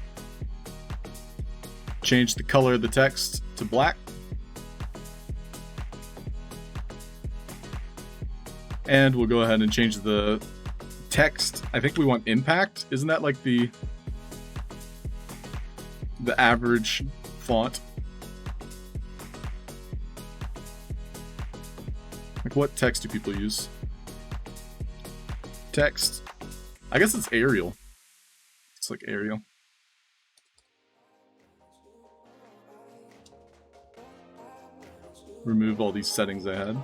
C: Change the color of the text to black. And we'll go ahead and change the text. I think we want impact. Isn't that like the average font? Like, what text do people use? Text. I guess it's Arial. It's like Arial. Remove all these settings I had.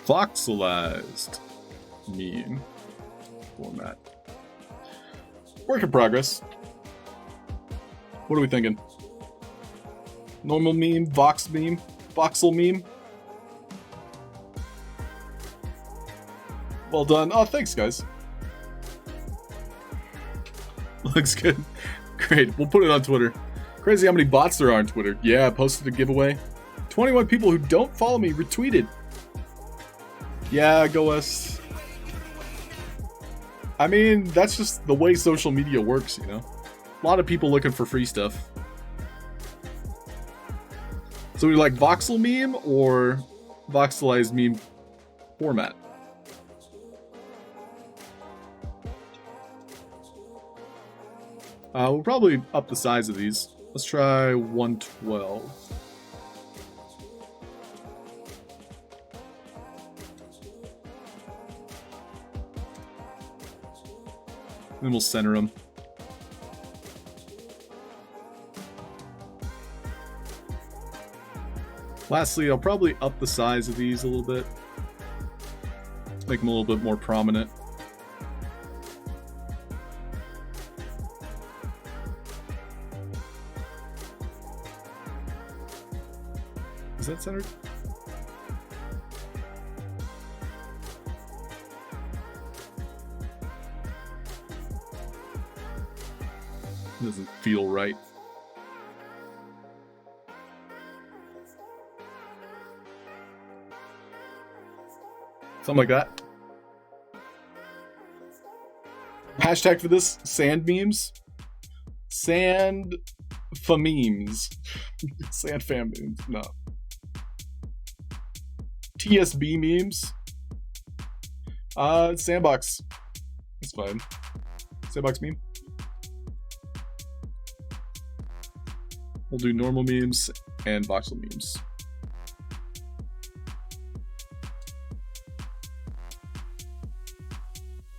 C: Voxelized meme format. Work in progress. What are we thinking? Normal meme, Vox meme, Voxel meme. Well done. Oh, thanks, guys. Looks good. Great. We'll put it on Twitter. Crazy how many bots there are on Twitter. Yeah, I posted a giveaway. 21 people who don't follow me retweeted. Yeah, go us. I mean, that's just the way social media works, you know? A lot of people looking for free stuff. So we like voxel meme or voxelized meme format? We'll probably up the size of these. Let's try 112. Then we'll center them. Lastly, I'll probably up the size of these a little bit. Make them a little bit more prominent. Is that centered? Doesn't feel right. Something like that. Hashtag for this, sand memes. Sand memes. Sand fam memes. No. TSB memes. Sandbox. That's fine. Sandbox meme. We'll do normal memes and voxel memes.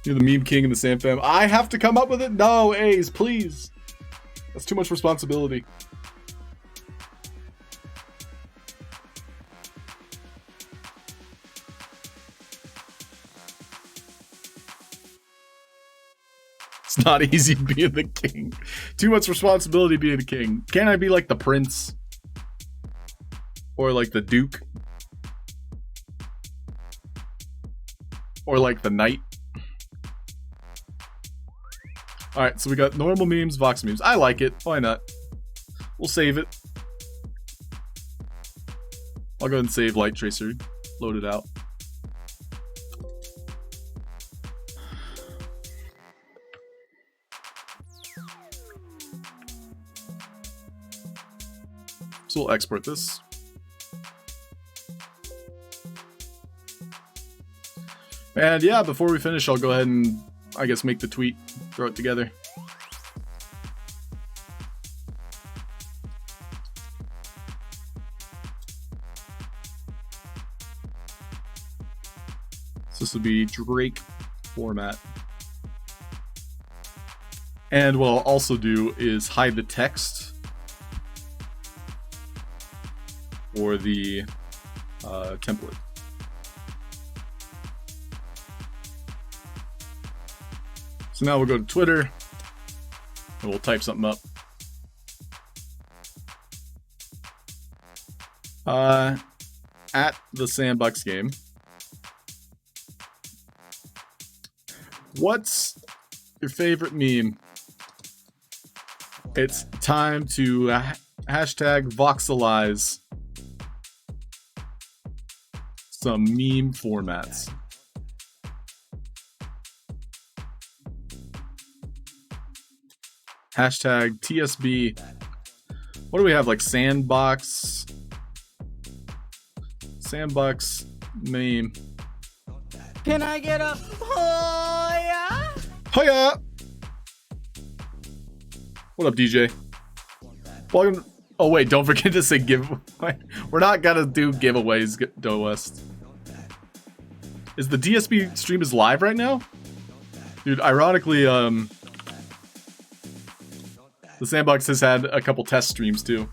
C: You're the meme king in the Sam fam. I have to come up with it? No, A's, please. That's too much responsibility. It's not easy being the king. Too much responsibility being the king. Can't I be like the prince? Or like the duke? Or like the knight? Alright, so we got normal memes, vox memes. I like it. Why not? We'll save it. I'll go ahead and save Light Tracer. Load it out. So we'll export this. And yeah, before we finish, I'll go ahead and, I guess, make the tweet, throw it together. So this will be Drake format. And what I'll also do is hide the text for the template. So now we'll go to Twitter and we'll type something up. At the Sandbox game. What's your favorite meme? It's time to hashtag voxelize some meme formats. Hashtag TSB. What do we have? Like Sandbox. Sandbox meme.
D: Can I get a oh yeah?
C: Hiya! What up, DJ? Welcome. Oh wait, don't forget to say giveaway. We're not gonna do giveaways, Doe West. Is the DSB stream is live right now? Dude, ironically, the Sandbox has had a couple test streams too.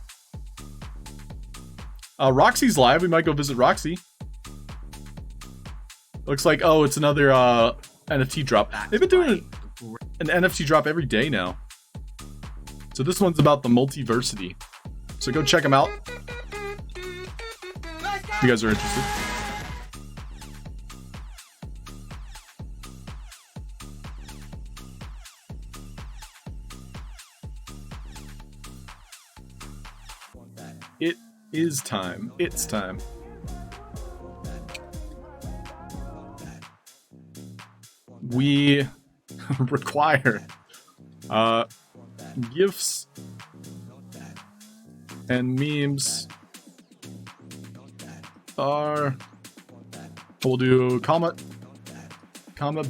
C: Roxy's live. We might go visit Roxy. Looks like, oh, it's another NFT drop. They've been doing an NFT drop every day now. So this one's about the multiversity. So go check them out if you guys are interested. It is time. It's time. We require GIFs and memes are. We'll do comment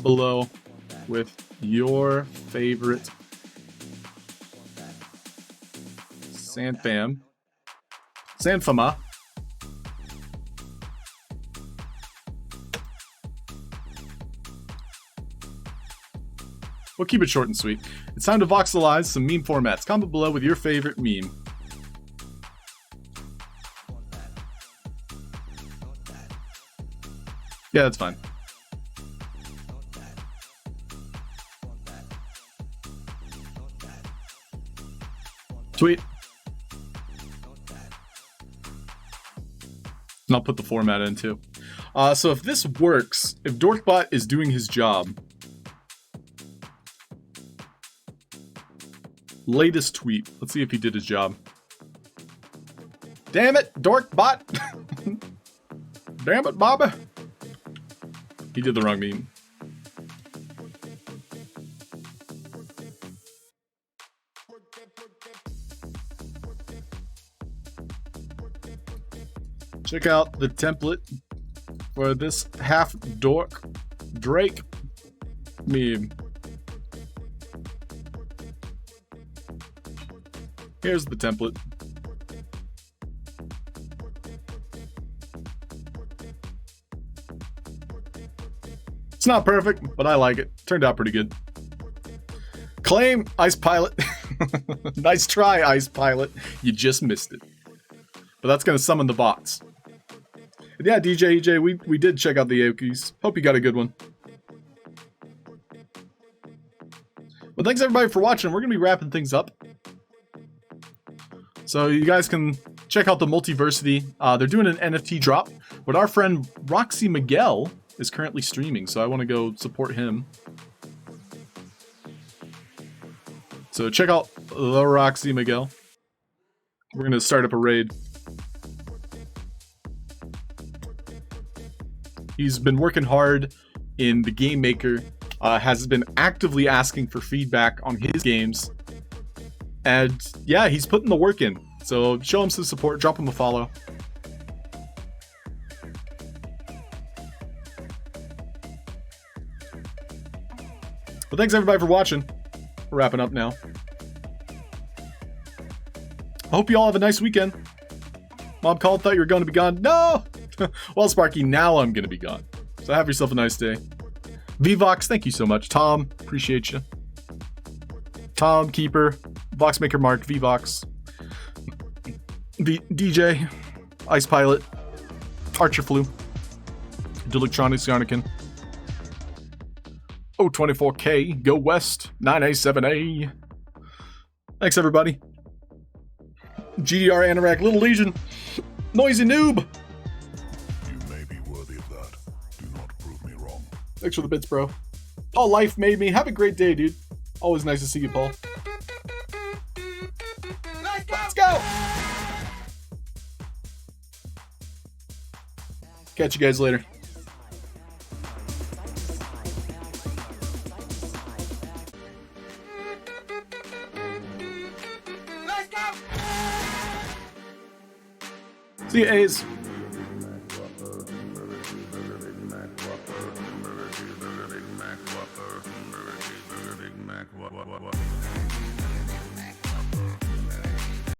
C: below with your favorite Sandfama. We'll keep it short and sweet. It's time to voxelize some meme formats. Comment below with your favorite meme. Yeah, that's fine. Sweet. And I'll put the format in too. So if this works, if Dorkbot is doing his job, latest tweet. Let's see if he did his job. Damn it, Dorkbot! Damn it, Bobby! He did the wrong meme. Check out the template for this Halfd0rk meme. Here's the template. It's not perfect, but I like it. Turned out pretty good. Claim, Ice Pilot. Nice try, Ice Pilot. You just missed it. But that's going to summon the bots. And yeah, DJ EJ, we did check out the Aokis. Hope you got a good one. Well, thanks everybody for watching. We're going to be wrapping things up. So you guys can check out the Multiversity. They're doing an NFT drop, but our friend Roxy Miguel is currently streaming, so I want to go support him. So check out the Roxy Miguel. We're going to start up a raid. He's been working hard in the Game Maker, has been actively asking for feedback on his games. And yeah, he's putting the work in. So show him some support, drop him a follow. Well, thanks everybody for watching. We're wrapping up now. I hope you all have a nice weekend. Mom called, thought you were going to be gone. No! Well, Sparky, now I'm going to be gone. So have yourself a nice day. VVox, thank you so much. Tom, appreciate you. Tom, Keeper, Voxmaker Mark, VVox, DJ, Ice Pilot, Archer Flu, Delectronics Yarnican, 24K, Go West, 9A7A. Thanks, everybody. GDR Anorak, Little Legion, Noisy Noob.
B: You may be worthy of that. Do not prove me wrong.
C: Thanks for the bits, bro. Paul Life made me. Have a great day, dude. Always nice to see you, Paul. Let's go! Catch you guys later. See you, A's.
B: Mac,